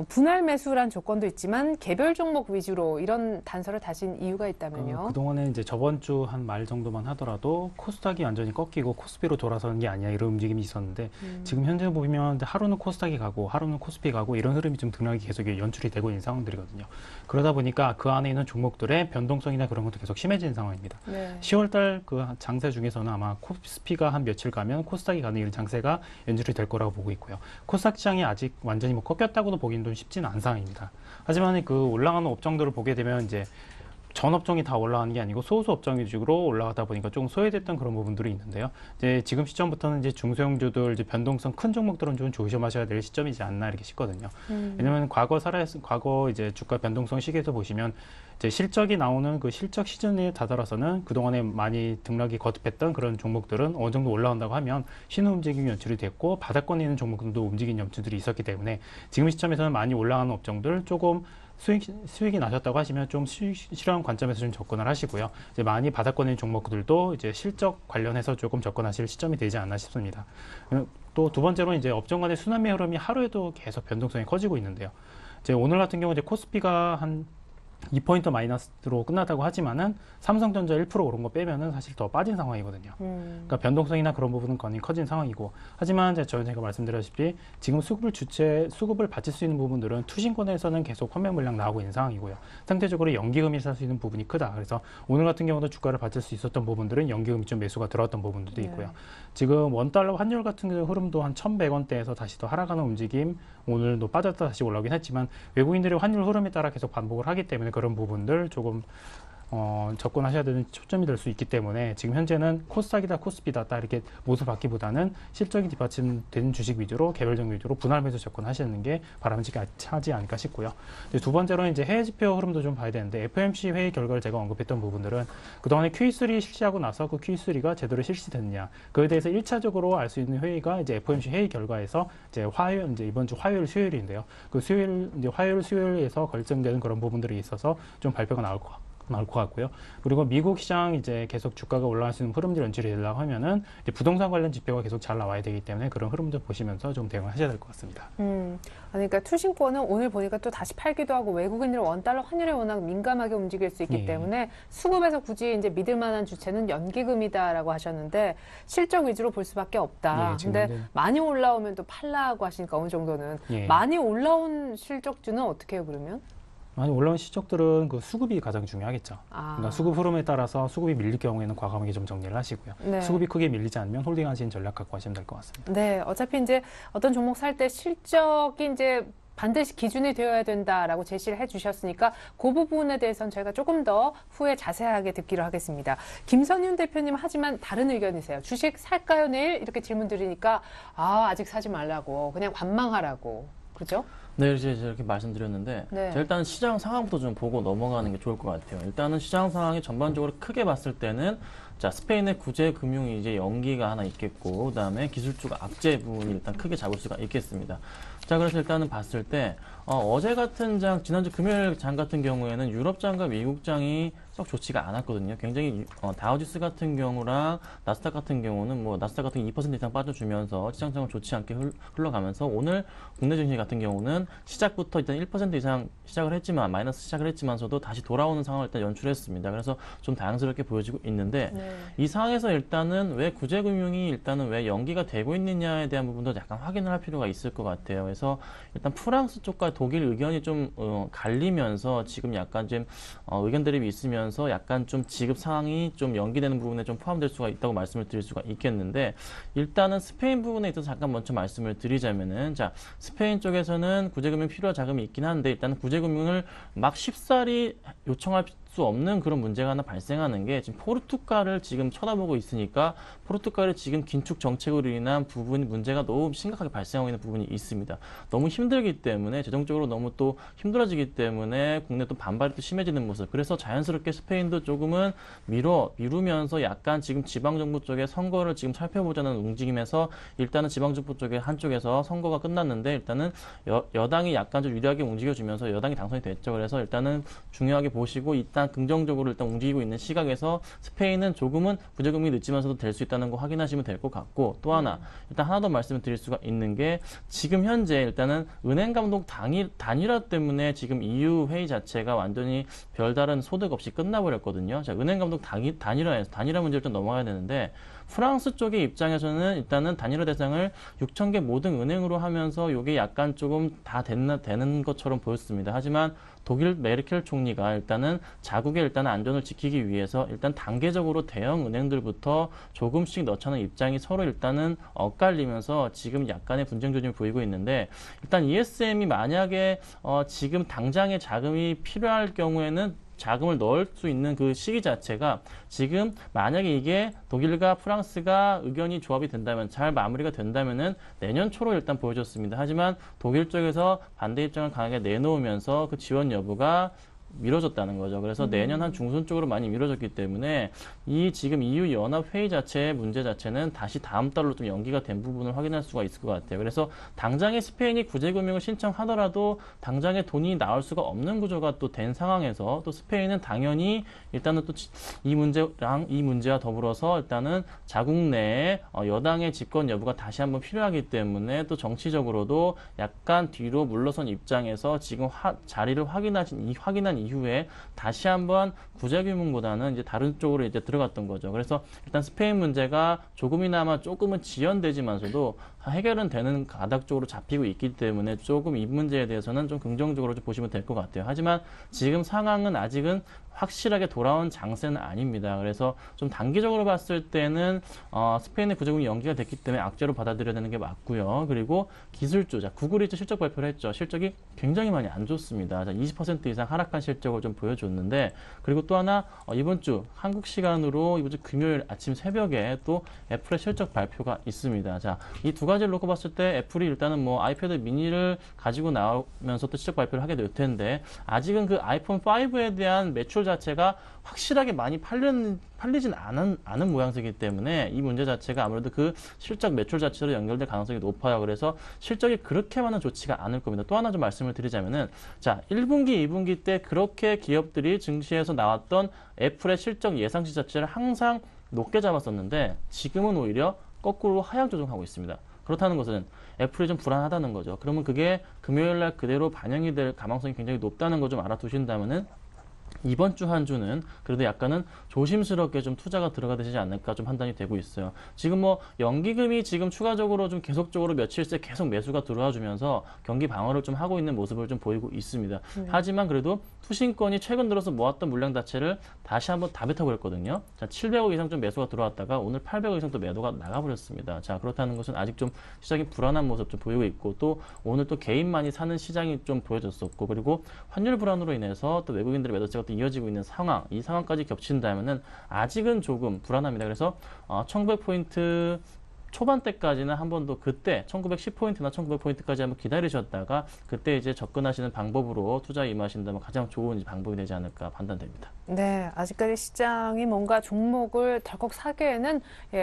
분할 매수란 조건도 있지만 개별 종목 위주로 이런 단서를 다신 이유가 있다면요? 그동안에 이제 저번 주 한 말 정도만 하더라도 코스닥이 완전히 꺾이고 코스피로 돌아서는 게 아니야 이런 움직임이 있었는데 지금 현재 보면 하루는 코스닥이 가고 하루는 코스피 가고 이런 흐름이 좀 등락이 계속 연출이 되고 있는 상황들이거든요. 그러다 보니까 그 안에 있는 종목들의 변동성이나 그런 것도 계속 심해지는 상황입니다. 네. 10월달 그 장세 중에서는 아마 코스피가 한 며칠 가면 코스닥이 가는 이런 장세가 연출이 될 거라고 보고 있고요. 코스닥 시장이 아직 완전히 꺾였다고도 보기는 좀 쉽지는 않은 상황입니다. 하지만 그 올라가는 업종들을 보게 되면 이제 전 업종이 다 올라가는 게 아니고 소수 업종 위주로 올라가다 보니까 조금 소외됐던 그런 부분들이 있는데요. 이제 지금 시점부터는 이제 중소형주들 이제 변동성 큰 종목들은 좀 조심하셔야 될 시점이지 않나 이렇게 싶거든요. 왜냐하면 과거 이제 주가 변동성 시기에서 보시면 이제 실적이 나오는 그 실적 시즌에 다다라서는 그동안에 많이 등락이 거듭했던 그런 종목들은 어느 정도 올라온다고 하면 신호 움직임이 연출이 됐고 바닥권에 있는 종목들도 움직인 염수들이 있었기 때문에 지금 시점에서는 많이 올라가는 업종들 조금 수익이 나셨다고 하시면 좀 실현 관점에서 좀 접근을 하시고요. 이제 많이 바닥권인 종목들도 이제 실적 관련해서 조금 접근하실 시점이 되지 않나 싶습니다. 또 두 번째로 이제 업종 간의 순환매 흐름이 하루에도 계속 변동성이 커지고 있는데요. 이제 오늘 같은 경우 이제 코스피가 한 2포인트 마이너스로 끝났다고 하지만은 삼성전자 1% 오른 거 빼면은 사실 더 빠진 상황이거든요. 그러니까 변동성이나 그런 부분은 거의 커진 상황이고, 하지만 제가 말씀드렸다시피 지금 수급을 받칠 수 있는 부분들은 투신권에서는 계속 판매 물량 나오고 있는 상황이고요. 상대적으로 연기금이 살 수 있는 부분이 크다. 그래서 오늘 같은 경우도 주가를 받칠 수 있었던 부분들은 연기금이 좀 매수가 들어왔던 부분들도 있고요. 지금 원달러 환율 같은 흐름도 한 1,100원대에서 다시 더 하락하는 움직임, 오늘도 빠졌다 다시 올라오긴 했지만 외국인들의 환율 흐름에 따라 계속 반복을 하기 때문에 그런 부분들 조금 접근하셔야 되는 초점이 될 수 있기 때문에 지금 현재는 코스닥이다 코스피다 딱 이렇게 모습 받기보다는 실적이 뒷받침된 주식 위주로 개별적 위주로 분할 매수 접근하시는 게 바람직하지 않을까 싶고요. 두 번째로는 이제 해외 지표 흐름도 좀 봐야 되는데 FOMC 회의 결과를 제가 언급했던 부분들은 그동안에 Q3 실시하고 나서 그 Q3가 제대로 실시됐느냐 그에 대해서 1차적으로 알 수 있는 회의가 이제 FOMC 회의 결과에서 이제 이번 주 화요일 수요일인데요. 그 화요일 수요일에서 결정되는 그런 부분들이 있어서 좀 발표가 나올 것 같고요. 그리고 미국 시장 이제 계속 주가가 올라갈 수 있는 흐름들 연출이 되려고 하면은 이제 부동산 관련 지표가 계속 잘 나와야 되기 때문에 그런 흐름들 보시면서 좀 대응하셔야 될 것 같습니다. 그러니까 투신권은 오늘 보니까 또 다시 팔기도 하고 외국인들 원달러 환율에 워낙 민감하게 움직일 수 있기 때문에 수급에서 굳이 이제 믿을 만한 주체는 연기금이다라고 하셨는데 실적 위주로 볼 수밖에 없다. 근데 많이 올라오면 또 팔라고 하시니까 어느 정도는 많이 올라온 실적주는 어떻게 해요, 그러면? 많이 올라온 실적들은 그 수급이 가장 중요하겠죠. 그러니까 수급 흐름에 따라서 수급이 밀릴 경우에는 과감하게 좀 정리를 하시고요. 네. 수급이 크게 밀리지 않으면 홀딩하시는 전략 갖고 하시면 될 것 같습니다. 네, 어차피 이제 어떤 종목 살 때 실적이 이제 반드시 기준이 되어야 된다라고 제시를 해주셨으니까 그 부분에 대해서는 저희가 조금 더 후에 자세하게 듣기로 하겠습니다. 김선윤 대표님 하지만 다른 의견이세요. 주식 살까요 내일? 이렇게 질문 드리니까 아직 사지 말라고 그냥 관망하라고. 그죠? 네, 이제 이렇게 말씀드렸는데 자, 일단 시장 상황부터 좀 보고 넘어가는 게 좋을 것 같아요. 일단은 시장 상황이 전반적으로 크게 봤을 때는 자, 스페인의 구제 금융이 이제 연기가 하나 있겠고 그다음에 기술주가 악재 부분이 일단 크게 잡을 수가 있겠습니다. 자, 그래서 일단은 봤을 때 어제 같은 장, 지난주 금요일 장 같은 경우에는 유럽장과 미국장이 썩 좋지가 않았거든요. 굉장히 다우지수 같은 경우랑 나스닥 같은 경우는 뭐 나스닥 같은 경우 2% 이상 빠져주면서 시장장은 좋지 않게 흘러가면서 오늘 국내 증시 같은 경우는 시작부터 일단 1% 이상 시작을 했지만 마이너스 시작을 했지만서도 다시 돌아오는 상황을 일단 연출했습니다. 그래서 좀 다양스럽게 보여지고 있는데 이 상황에서 일단은 왜 구제금융이 일단은 왜 연기가 되고 있느냐에 대한 부분도 약간 확인을 할 필요가 있을 것 같아요. 그래서 일단 프랑스 쪽과 독일 의견이 좀 갈리면서 지금 약간 좀 의견 대립이 있으면서 약간 좀 지급 상황이 좀 연기되는 부분에 좀 포함될 수가 있다고 말씀을 드릴 수가 있겠는데 일단은 스페인 부분에 있어서 잠깐 먼저 말씀을 드리자면은 자, 스페인 쪽에서는 구제금융 필요 자금이 있긴 한데 일단 구제금융을 막 쉽사리 요청할 수 없는 그런 문제가 하나 발생하는 게 지금 포르투갈을 지금 쳐다보고 있으니까 포르투갈의 지금 긴축 정책으로 인한 부분 문제가 너무 심각하게 발생하고 있는 부분이 있습니다. 너무 힘들기 때문에 재정적으로 너무 또 힘들어지기 때문에 국내 또 반발이 또 심해지는 모습. 그래서 자연스럽게 스페인도 조금은 미루면서 약간 지금 지방정부 쪽에 선거를 지금 살펴보자는 움직임에서 일단은 지방정부 쪽에 한쪽에서 선거가 끝났는데 일단은 여당이 약간 좀 유리하게 움직여주면서 여당이 당선이 됐죠. 그래서 일단은 중요하게 보시고 일단 긍정적으로 일단 움직이고 있는 시각에서 스페인은 조금은 구제금융이 늦지만서도 될 수 있다는 거 확인하시면 될 것 같고 또 하나 일단 하나 더 말씀을 드릴 수가 있는 게 지금 현재 일단은 은행 감독 단일화 때문에 지금 EU 회의 자체가 완전히 별다른 소득 없이 끝나버렸거든요. 자, 은행 감독 단일화 문제를 좀 넘어가야 되는데 프랑스 쪽의 입장에서는 일단은 단일화 대상을 6,000개 모든 은행으로 하면서 이게 약간 조금 다 되는 것처럼 보였습니다. 하지만 독일 메르켈 총리가 일단은 자국의 일단 안전을 지키기 위해서 일단 단계적으로 대형 은행들부터 조금씩 넣자는 입장이 서로 일단은 엇갈리면서 지금 약간의 분쟁 조짐을 보이고 있는데 일단 ESM이 만약에 지금 당장의 자금이 필요할 경우에는 자금을 넣을 수 있는 그 시기 자체가 지금 만약에 이게 독일과 프랑스가 의견이 조합이 된다면 잘 마무리가 된다면은 내년 초로 일단 보여졌습니다. 하지만 독일 쪽에서 반대 입장을 강하게 내놓으면서 그 지원 여부가 미뤄졌다는 거죠. 그래서 내년 한 중순 쪽으로 많이 미뤄졌기 때문에 이 지금 EU 연합 회의 자체의 문제 자체는 다시 다음 달로 좀 연기가 된 부분을 확인할 수가 있을 것 같아요. 그래서 당장에 스페인이 구제금융을 신청하더라도 당장에 돈이 나올 수가 없는 구조가 또 된 상황에서 또 스페인은 당연히 일단은 또 이 문제와 더불어서 일단은 자국 내에 여당의 집권 여부가 다시 한번 필요하기 때문에 또 정치적으로도 약간 뒤로 물러선 입장에서 지금 자리를 확인한 이후에 다시 한번 구제금융보다는 이제 다른 쪽으로 이제 들어갔던 거죠. 그래서 일단 스페인 문제가 조금은 지연되지만서도 해결은 되는 가닥 쪽으로 잡히고 있기 때문에 조금 이 문제에 대해서는 좀 긍정적으로 좀 보시면 될 것 같아요. 하지만 지금 상황은 아직은 확실하게 돌아온 장세는 아닙니다. 그래서 좀 단기적으로 봤을 때는 스페인의 구제금융 연기가 됐기 때문에 악재로 받아들여야 되는 게 맞고요. 그리고 기술주, 자, 구글이 실적 발표를 했죠. 실적이 굉장히 많이 안 좋습니다. 자, 20% 이상 하락한 실적을 좀 보여줬는데, 그리고 또 하나 이번 주 한국 시간으로 이번 주 금요일 아침 새벽에 또 애플의 실적 발표가 있습니다. 자, 이 두 가지를 놓고 봤을 때 애플이 일단은 뭐 아이패드 미니를 가지고 나오면서 또 실적 발표를 하게 될 텐데, 아직은 그 아이폰 5에 대한 매출 자체가 확실하게 많이 팔리진 않은 모양새이기 때문에 이 문제 자체가 아무래도 그 실적 매출 자체로 연결될 가능성이 높아요. 그래서 실적이 그렇게만은 좋지가 않을 겁니다. 또 하나 좀 말씀을 드리자면은, 자, 1분기, 2분기 때 그렇게 기업들이 증시에서 나왔던 애플의 실적 예상치 자체를 항상 높게 잡았었는데, 지금은 오히려 거꾸로 하향 조정하고 있습니다. 그렇다는 것은 애플이 좀 불안하다는 거죠. 그러면 그게 금요일 날 그대로 반영이 될 가능성이 굉장히 높다는 거 좀 알아두신다면은, 이번 주 한 주는 그래도 약간은 조심스럽게 좀 투자가 들어가 되지 않을까 좀 판단이 되고 있어요. 지금 뭐 연기금이 지금 추가적으로 좀 계속적으로 며칠째 계속 매수가 들어와 주면서 경기 방어를 좀 하고 있는 모습을 좀 보이고 있습니다. 하지만 그래도 투신권이 최근 들어서 모았던 물량 자체를 다시 한번 다 뱉어버렸거든요. 자, 700억 이상 좀 매수가 들어왔다가 오늘 800억 이상 또 매도가 나가버렸습니다. 자, 그렇다는 것은 아직 좀 시장이 불안한 모습 좀 보이고 있고, 또 오늘 또 개인만이 사는 시장이 좀 보여졌었고, 그리고 환율 불안으로 인해서 또 외국인들의 매도세가 또 이어지고 있는 상황, 이 상황까지 겹친다면은 아직은 조금 불안합니다. 그래서 1900포인트 초반대까지는 한 번 더 그때 1910포인트나 1900포인트까지 한번 기다리셨다가 그때 이제 접근하시는 방법으로 투자에 임하신다면 가장 좋은 방법이 되지 않을까 판단됩니다. 네, 아직까지 시장이 뭔가 종목을 덜컥 사기에는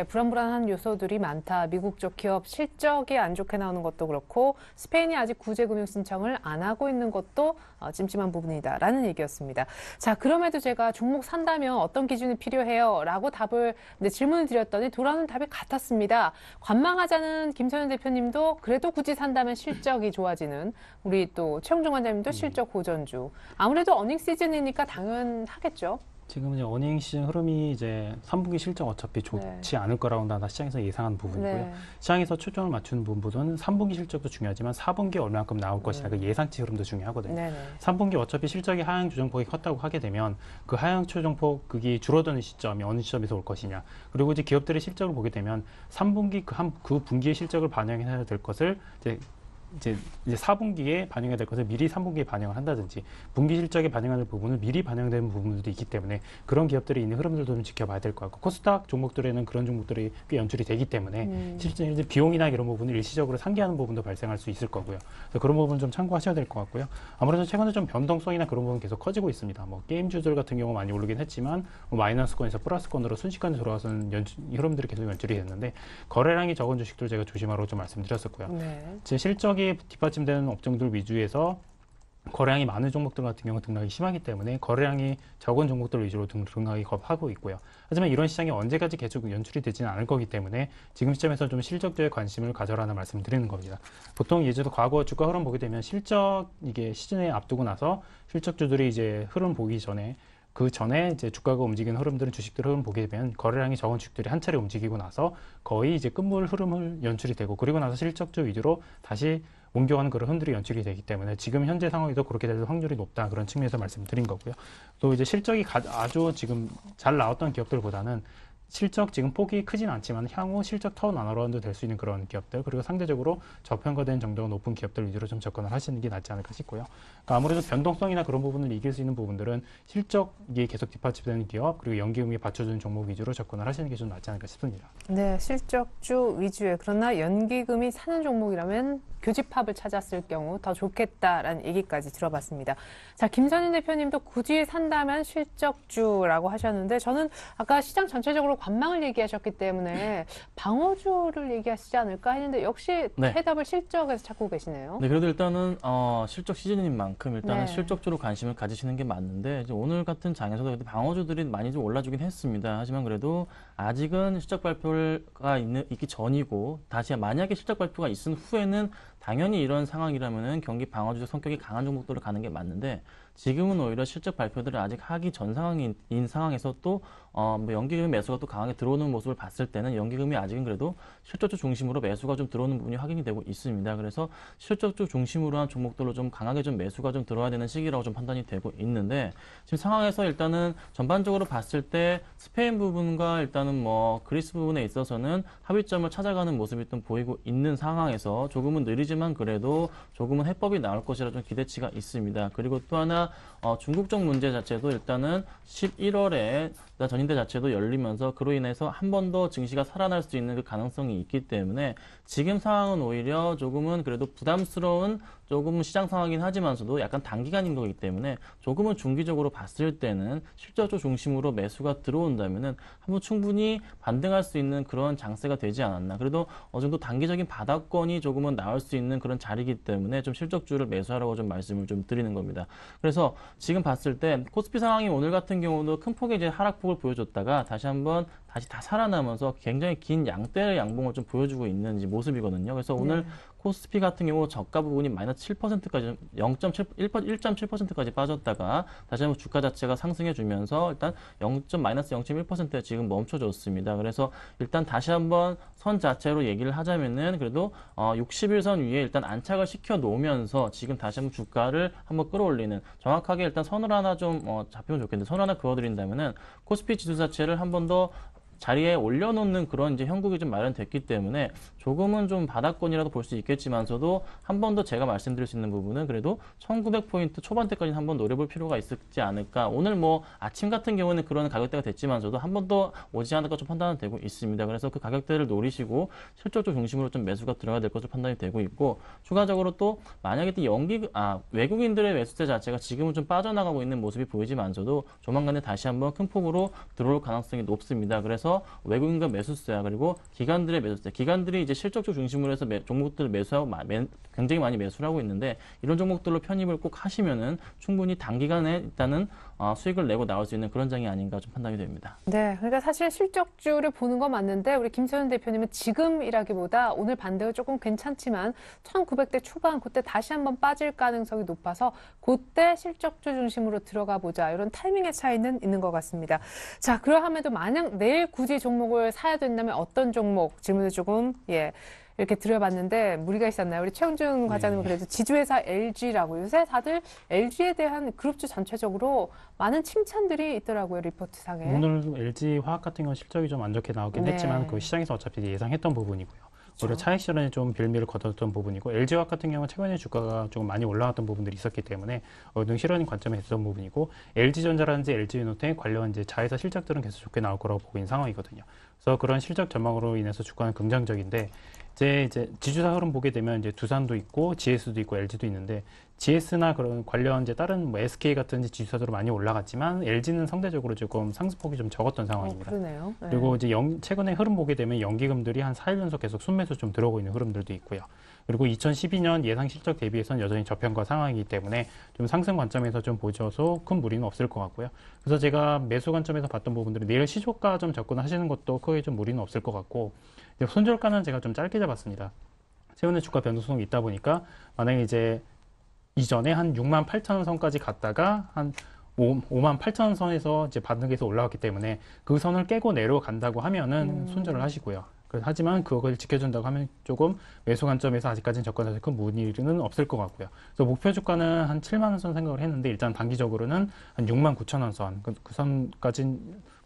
불안불안한 요소들이 많다. 미국 쪽 기업 실적이 안 좋게 나오는 것도 그렇고, 스페인이 아직 구제금융 신청을 안 하고 있는 것도 찜찜한 부분이다라는 얘기였습니다. 자, 그럼에도 제가 종목 산다면 어떤 기준이 필요해요? 라고 질문을 드렸더니 돌아오는 답이 같았습니다. 관망하자는 김선현 대표님도 그래도 굳이 산다면 실적이 좋아지는, 우리 또 최홍종 관장님도 실적 고전주. 아무래도 어닝 시즌이니까 당연하겠죠. 지금 이제 어닝 시즌 흐름이 이제 3분기 실적 어차피 좋지 않을 거라고 나 시장에서 예상한 부분이고요. 네. 시장에서 초점을 맞추는 부분보다는 3분기 실적도 중요하지만 4분기에 얼마만큼 나올 것이냐, 그 예상치 흐름도 중요하거든요. 네네. 3분기 어차피 실적이 하향 조정폭이 컸다고 하게 되면 그 하향 조정폭 그게 줄어드는 시점이 어느 시점에서 올 것이냐, 그리고 이제 기업들의 실적을 보게 되면 3분기 그 분기의 실적을 반영해야 될 것을 이제 4분기에 반영해야 될 것을 미리 3분기에 반영을 한다든지, 분기 실적에 반영하는 부분을 미리 반영되는 부분들도 있기 때문에 그런 기업들이 있는 흐름들도 좀 지켜봐야 될 것 같고, 코스닥 종목들에는 그런 종목들이 꽤 연출이 되기 때문에 실제 비용이나 이런 부분을 일시적으로 상기하는 부분도 발생할 수 있을 거고요. 그래서 그런 부분 좀 참고하셔야 될 것 같고요. 아무래도 최근에 좀 변동성이나 그런 부분 계속 커지고 있습니다. 뭐 게임주들 같은 경우 많이 오르긴 했지만 마이너스권에서 플러스권으로 순식간에 돌아가서는 흐름들이 계속 연출이 됐는데, 거래량이 적은 주식들 제가 조심하라고 좀 말씀드렸었고요. 네. 제 실적이 뒷받침되는 업종들 위주에서 거래량이 많은 종목들 같은 경우 등락이 심하기 때문에 거래량이 적은 종목들 위주로 등락이 하고 있고요. 하지만 이런 시장이 언제까지 계속 연출이 되지는 않을 거기 때문에 지금 시점에서 좀 실적주에 관심을 가져라는 말씀을 드리는 겁니다. 보통 예전에 과거 주가 흐름 보게 되면 이게 시즌에 앞두고 나서 실적주들이 이제 흐름 보기 전에, 그 전에 이제 주가가 움직이는 흐름들은 주식들 흐름 보게 되면 거래량이 적은 주식들이 한 차례 움직이고 나서 거의 이제 끝물 흐름을 연출이 되고, 그리고 나서 실적주 위주로 다시 옮겨가는 그런 흐름들이 연출이 되기 때문에 지금 현재 상황에도 그렇게 될 확률이 높다, 그런 측면에서 말씀드린 거고요. 또 이제 실적이 아주 지금 잘 나왔던 기업들보다는 실적 지금 폭이 크진 않지만 향후 실적 턴어라운드 될 수 있는 그런 기업들, 그리고 상대적으로 저평가된 정도가 높은 기업들 위주로 좀 접근을 하시는 게 낫지 않을까 싶고요. 그러니까 아무래도 변동성이나 그런 부분을 이길 수 있는 부분들은 실적이 계속 뒷받침되는 기업, 그리고 연기금이 받쳐주는 종목 위주로 접근을 하시는 게 좀 낫지 않을까 싶습니다. 네, 실적주 위주에, 그러나 연기금이 사는 종목이라면 교집합을 찾았을 경우 더 좋겠다라는 얘기까지 들어봤습니다. 자, 김선인 대표님도 굳이 산다면 실적주라고 하셨는데, 저는 아까 시장 전체적으로 관망을 얘기하셨기 때문에 방어주를 얘기하시지 않을까 했는데 역시 네. 해답을 실적에서 찾고 계시네요. 네, 그래도 일단은 실적 시즌인 만큼 일단은 네. 실적주로 관심을 가지시는 게 맞는데, 이제 오늘 같은 장에서도 방어주들이 많이 좀 올라주긴 했습니다. 하지만 그래도 아직은 실적 발표가 있기 전이고, 다시 만약에 실적 발표가 있은 후에는 당연히 이런 상황이라면은 경기 방어주적 성격이 강한 종목들을 가는 게 맞는데, 지금은 오히려 실적 발표들을 아직 하기 전 상황인 상황에서 또 뭐 연기금 매수가 또 강하게 들어오는 모습을 봤을 때는 연기금이 아직은 그래도 실적주 중심으로 매수가 좀 들어오는 부분이 확인이 되고 있습니다. 그래서 실적주 중심으로 한 종목들로 좀 강하게 좀 매수가 좀 들어와야 되는 시기라고 좀 판단이 되고 있는데 지금 상황에서 일단은 전반적으로 봤을 때 스페인 부분과 일단은 뭐 그리스 부분에 있어서는 합의점을 찾아가는 모습이 좀 보이고 있는 상황에서 조금은 느리지만 그래도 조금은 해법이 나올 것이라 좀 기대치가 있습니다. 그리고 또 하나 중국 쪽 문제 자체도 일단은 11월에 전인대 자체도 열리면서 그로 인해서 한 번 더 증시가 살아날 수 있는 그 가능성이 있기 때문에 지금 상황은 오히려 조금은 그래도 부담스러운 조금 시장 상황이긴 하지만서도 약간 단기간인 거기 때문에 조금은 중기적으로 봤을 때는 실적주 중심으로 매수가 들어온다면은 한번 충분히 반등할 수 있는 그런 장세가 되지 않았나. 그래도 어느 정도 단기적인 바닥권이 조금은 나올 수 있는 그런 자리이기 때문에 좀 실적주를 매수하라고 좀 말씀을 좀 드리는 겁니다. 그래서 지금 봤을 때 코스피 상황이 오늘 같은 경우도 큰 폭의 이제 하락폭을 보여줬다가 다시 다 살아나면서 굉장히 긴 양대 양봉을 좀 보여주고 있는 이제 모습이거든요. 그래서 오늘 코스피 같은 경우 저가 부분이 마이너스 7%까지 1.7%까지 빠졌다가 다시 한번 주가 자체가 상승해 주면서 일단 마이너스 0.1%에 지금 멈춰줬습니다. 그래서 일단 다시 한번 선 자체로 얘기를 하자면은 그래도 60일선 위에 일단 안착을 시켜 놓으면서 지금 다시 한번 주가를 한번 끌어올리는 정확하게 일단 선을 하나 좀 잡히면 좋겠는데 선을 하나 그어드린다면은 코스피 지수 자체를 한 번 더 자리에 올려놓는 그런 이제 형국이 좀 마련됐기 때문에 조금은 좀 바닥권이라도 볼 수 있겠지만서도 한 번 더 제가 말씀드릴 수 있는 부분은 그래도 1900포인트 초반대까지 한번 노려볼 필요가 있지 않을까. 오늘 뭐 아침 같은 경우는 그런 가격대가 됐지만서도 한 번 더 오지 않을까 좀 판단은 되고 있습니다. 그래서 그 가격대를 노리시고 실적주 중심으로 좀 매수가 들어가야 될 것으로 판단이 되고 있고 추가적으로 또 만약에 또 외국인들의 매수세 자체가 지금은 좀 빠져나가고 있는 모습이 보이지만서도 조만간에 다시 한번 큰 폭으로 들어올 가능성이 높습니다. 그래서 외국인과 매수세야 그리고 기관들의 매수세, 기관들이 이제 실적주 중심으로 해서 종목들을 매수하고 굉장히 많이 매수를 하고 있는데 이런 종목들로 편입을 꼭 하시면은 충분히 단기간에 일단은 수익을 내고 나올 수 있는 그런 장이 아닌가 좀 판단이 됩니다. 네, 그러니까 사실 실적주를 보는 건 맞는데 우리 김선현 대표님은 지금이라기보다 오늘 반등은 조금 괜찮지만 1900대 초반 그때 다시 한번 빠질 가능성이 높아서 그때 실적주 중심으로 들어가 보자 이런 타이밍의 차이는 있는 것 같습니다. 자, 그러함에도 만약 내일 굳이 종목을 사야 된다면 어떤 종목 질문을 조금 이렇게 드려봤는데 무리가 있었나요? 우리 최영준 과장님은 그래도 지주회사 LG라고 요새 다들 LG에 대한 그룹주 전체적으로 많은 칭찬들이 있더라고요, 리포트상에. 오늘 LG 화학 같은 경우 실적이 좀 안 좋게 나오긴 했지만 그 시장에서 어차피 예상했던 부분이고요. 오히려 차익 실현에 좀 빌미를 거뒀던 부분이고 LG 화학 같은 경우는 최근에 주가가 조금 많이 올라왔던 부분들이 있었기 때문에 어느 실현 관점에서 했던 부분이고 LG전자라든지 LG유니텍 관련 이제 자회사 실적들은 계속 좋게 나올 거라고 보고 있는 상황이거든요. 그래서 그런 실적 전망으로 인해서 주가는 긍정적인데 이제 지주사 흐름 보게 되면 이제 두산도 있고 GS도 있고 LG도 있는데 GS나 그런 관련 이제 다른 뭐 SK 같은 지주사들은 많이 올라갔지만 LG는 상대적으로 조금 상승폭이 좀 적었던 상황입니다. 그러네요. 네. 그리고 이제 최근에 흐름 보게 되면 연기금들이 한 4일 연속 계속 순매수 좀 들어오고 있는 흐름들도 있고요. 그리고 2012년 예상 실적 대비해서는 여전히 저평가 상황이기 때문에 좀 상승 관점에서 좀 보셔서 큰 무리는 없을 것 같고요. 그래서 제가 매수 관점에서 봤던 부분들은 내일 시초가 좀 접근하시는 것도 크게 좀 무리는 없을 것 같고 손절가는 제가 좀 짧게 잡았습니다. 최근에 주가 변동성이 있다 보니까 만약에 이제 이전에 한 68,000원 선까지 갔다가 한 58,000원 선에서 이제 반등해서 올라왔기 때문에 그 선을 깨고 내려간다고 하면은 손절을 하시고요. 하지만 그걸 지켜준다고 하면 조금 매수 관점에서 아직까지는 접근해서 큰 무리는 없을 것 같고요. 그래서 목표 주가는 한 7만 원 선 생각을 했는데 일단 단기적으로는 한 69,000원 선, 그 선까지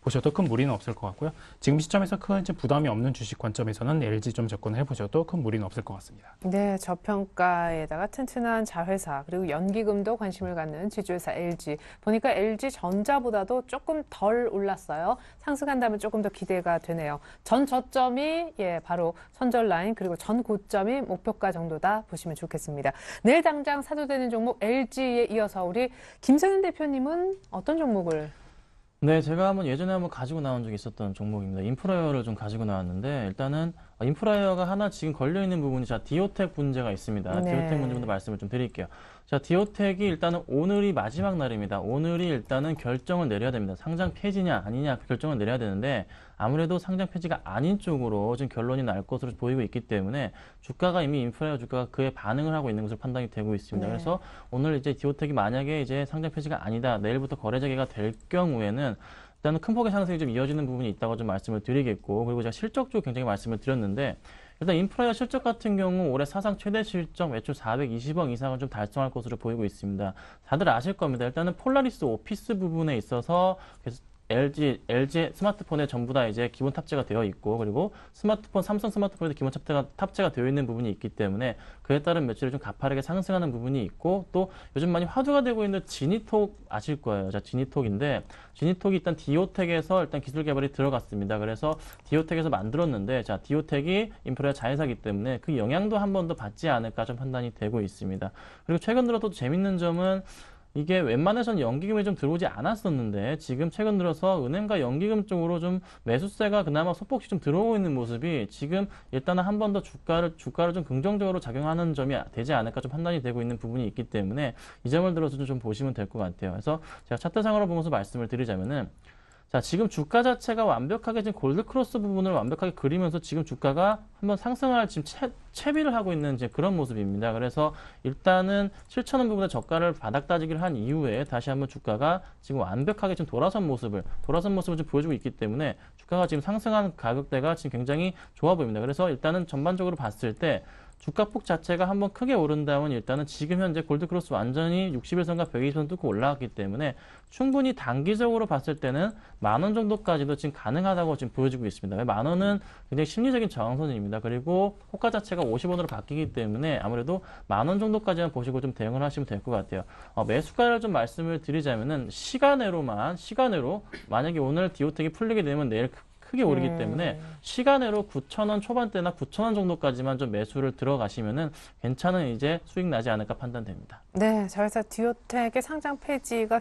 보셔도 큰 무리는 없을 것 같고요. 지금 시점에서 큰 이제 부담이 없는 주식 관점에서는 LG 좀 접근을 해보셔도 큰 무리는 없을 것 같습니다. 네, 저평가에다가 튼튼한 자회사 그리고 연기금도 관심을 갖는 지주회사 LG. 보니까 LG 전자보다도 조금 덜 올랐어요. 상승한다면 조금 더 기대가 되네요. 전 저점이 바로 선절 라인 그리고 전 고점이 목표가 정도다 보시면 좋겠습니다. 내일 당장 사도 되는 종목 LG에 이어서 우리 김선현 대표님은 어떤 종목을? 네, 제가 예전에 한번 가지고 나온 적이 있었던 종목입니다. 인프라웨어를 좀 가지고 나왔는데 일단은 인프라웨어가 하나 지금 걸려있는 부분이 디오텍 문제가 있습니다. 네. 디오텍 문제부터 말씀을 좀 드릴게요. 디오텍이 일단은 오늘이 마지막 날입니다. 오늘이 일단은 결정을 내려야 됩니다. 상장 폐지냐 아니냐 그 결정을 내려야 되는데 아무래도 상장 폐지가 아닌 쪽으로 지금 결론이 날 것으로 보이고 있기 때문에 주가가 이미 인프라웨어 주가가 그에 반응을 하고 있는 것으로 판단이 되고 있습니다. 네. 그래서 오늘 이제 디오텍이 만약에 이제 상장 폐지가 아니다, 내일부터 거래 재개가 될 경우에는 일단은 큰 폭의 상승이 좀 이어지는 부분이 있다고 좀 말씀을 드리겠고, 그리고 제가 실적 쪽 굉장히 말씀을 드렸는데, 일단 인프라웨어 실적 같은 경우 올해 사상 최대 실적 매출 420억 이상을 좀 달성할 것으로 보이고 있습니다. 다들 아실 겁니다. 일단은 폴라리스 오피스 부분에 있어서 LG 스마트폰에 전부 다 이제 기본 탑재가 되어 있고, 그리고 삼성 스마트폰에도 기본 탑재가 되어 있는 부분이 있기 때문에 그에 따른 매출이 좀 가파르게 상승하는 부분이 있고, 또 요즘 많이 화두가 되고 있는 지니톡 아실 거예요. 지니톡인데, 지니톡이 일단 디오텍에서 일단 기술 개발이 들어갔습니다. 그래서 디오텍에서 만들었는데, 디오텍이 인프라의 자회사이기 때문에 그 영향도 한 번 더 받지 않을까 좀 판단이 되고 있습니다. 그리고 최근 들어 또 재밌는 점은 이게 웬만해선 연기금이 좀 들어오지 않았었는데 지금 최근 들어서 은행과 연기금 쪽으로 좀 매수세가 그나마 소폭씩 좀 들어오고 있는 모습이 지금 일단은 한 번 더 주가를 좀 긍정적으로 작용하는 점이 되지 않을까 좀 판단이 되고 있는 부분이 있기 때문에 이 점을 들어서 좀 보시면 될 것 같아요. 그래서 제가 차트상으로 보면서 말씀을 드리자면은, 지금 주가 자체가 완벽하게 지금 골드크로스 부분을 완벽하게 그리면서 지금 주가가 한번 상승할 지금 채비를 하고 있는 이제 그런 모습입니다. 그래서 일단은 7,000원 부분에 저가를 바닥 다지기를 한 이후에 다시 한번 주가가 지금 완벽하게 좀 돌아선 모습을 좀 보여주고 있기 때문에 주가가 지금 상승한 가격대가 지금 굉장히 좋아 보입니다. 그래서 일단은 전반적으로 봤을 때 주가폭 자체가 한번 크게 오른 다음은 일단은 지금 현재 골드크로스 완전히 60일선과 120선 뚫고 올라왔기 때문에 충분히 단기적으로 봤을 때는 10,000원 정도까지도 지금 가능하다고 지금 보여지고 있습니다. 왜 10,000원은 굉장히 심리적인 저항선입니다. 그리고 호가 자체가 50원으로 바뀌기 때문에 아무래도 10,000원 정도까지만 보시고 좀 대응을 하시면 될 것 같아요. 매수가를 좀 말씀을 드리자면은 시간으로 만약에 오늘 디오텍이 풀리게 되면 내일 크게 오르기 때문에 시간으로 9,000원 초반대나 9,000원 정도까지만 좀 매수를 들어가시면은 괜찮은 이제 수익 나지 않을까 판단됩니다. 네, 그래서 디오텍의 상장 폐지가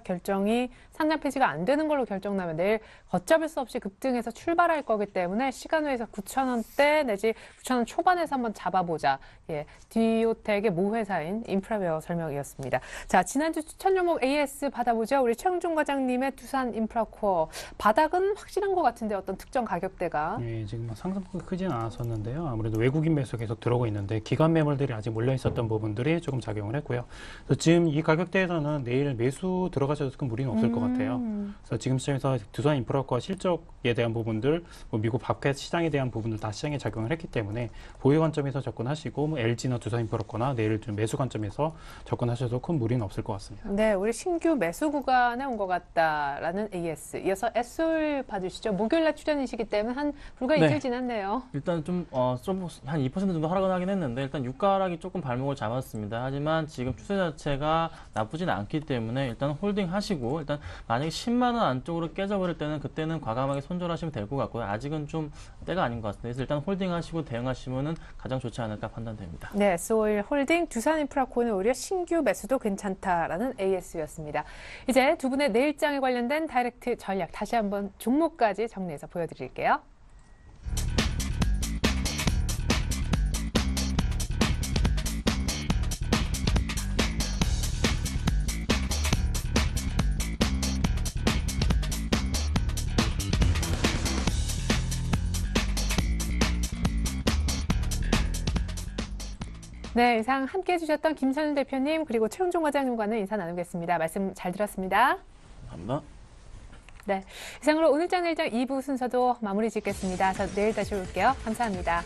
안 되는 걸로 결정나면 내일 걷잡을 수 없이 급등해서 출발할 거기 때문에 시간외에서 9,000원대 내지 9,000원 초반에서 한번 잡아보자. 예, 디오텍의 모회사인 인프라웨어 설명이었습니다. 자, 지난주 추천 종목 AS 받아보죠. 우리 최영준 과장님의 두산 인프라코어. 바닥은 확실한 것 같은데 어떤 특정 가격대가? 예, 지금 상승폭이 크지는 않았었는데요. 아무래도 외국인 매수 계속 들어오고 있는데 기관 매물들이 아직 몰려 있었던 부분들이 조금 작용을 했고요. 그래서 지금 이 가격대에서는 내일 매수 들어가셔도 큰 무리는 없을 것 같아요. 그래서 지금 시점에서 두산 인프라코어 실적에 대한 부분들, 미국 밥켓 시장에 대한 부분들 다 시장에 작용을 했기 때문에 보유 관점에서 접근하시고 LG나 두산 인프라코어나 내일 좀 매수 관점에서 접근하셔도 큰 무리는 없을 것 같습니다. 네, 우리 신규 매수 구간에 온 것 같다라는 AS. 이어서 SO일 봐주시죠. 목요일날 출연이시기 때문에 불과 이틀 지났네요. 일단 좀 한 2% 정도 하락은 하긴 했는데 일단 유가 하락이 조금 발목을 잡았습니다. 하지만 지금 추세 자체가 나쁘진 않기 때문에 일단 홀딩 하시고, 일단 만약에 10만 원 안쪽으로 깨져버릴 때는 그때는 과감하게 손절하시면 될 것 같고요. 아직은 좀 때가 아닌 것 같습니다. 그래서 일단 홀딩 하시고 대응하시면은 가장 좋지 않을까 판단됩니다. 네, SO일 홀딩, 두산 인프라코어는 오히려 신규 매수도 괜찮다라는 AS였습니다. 이제 두 분의 내일장에 관련된 다이렉트 전략 다시 한번 종목까지 정리해서 보여드릴게요. 네, 이상 함께해 주셨던 김선우 대표님 그리고 최영종 과장님과는 인사 나누겠습니다. 말씀 잘 들었습니다. 감사합니다. 네, 이상으로 오늘장 내일장 2부 순서도 마무리 짓겠습니다. 저 내일 다시 올게요. 감사합니다.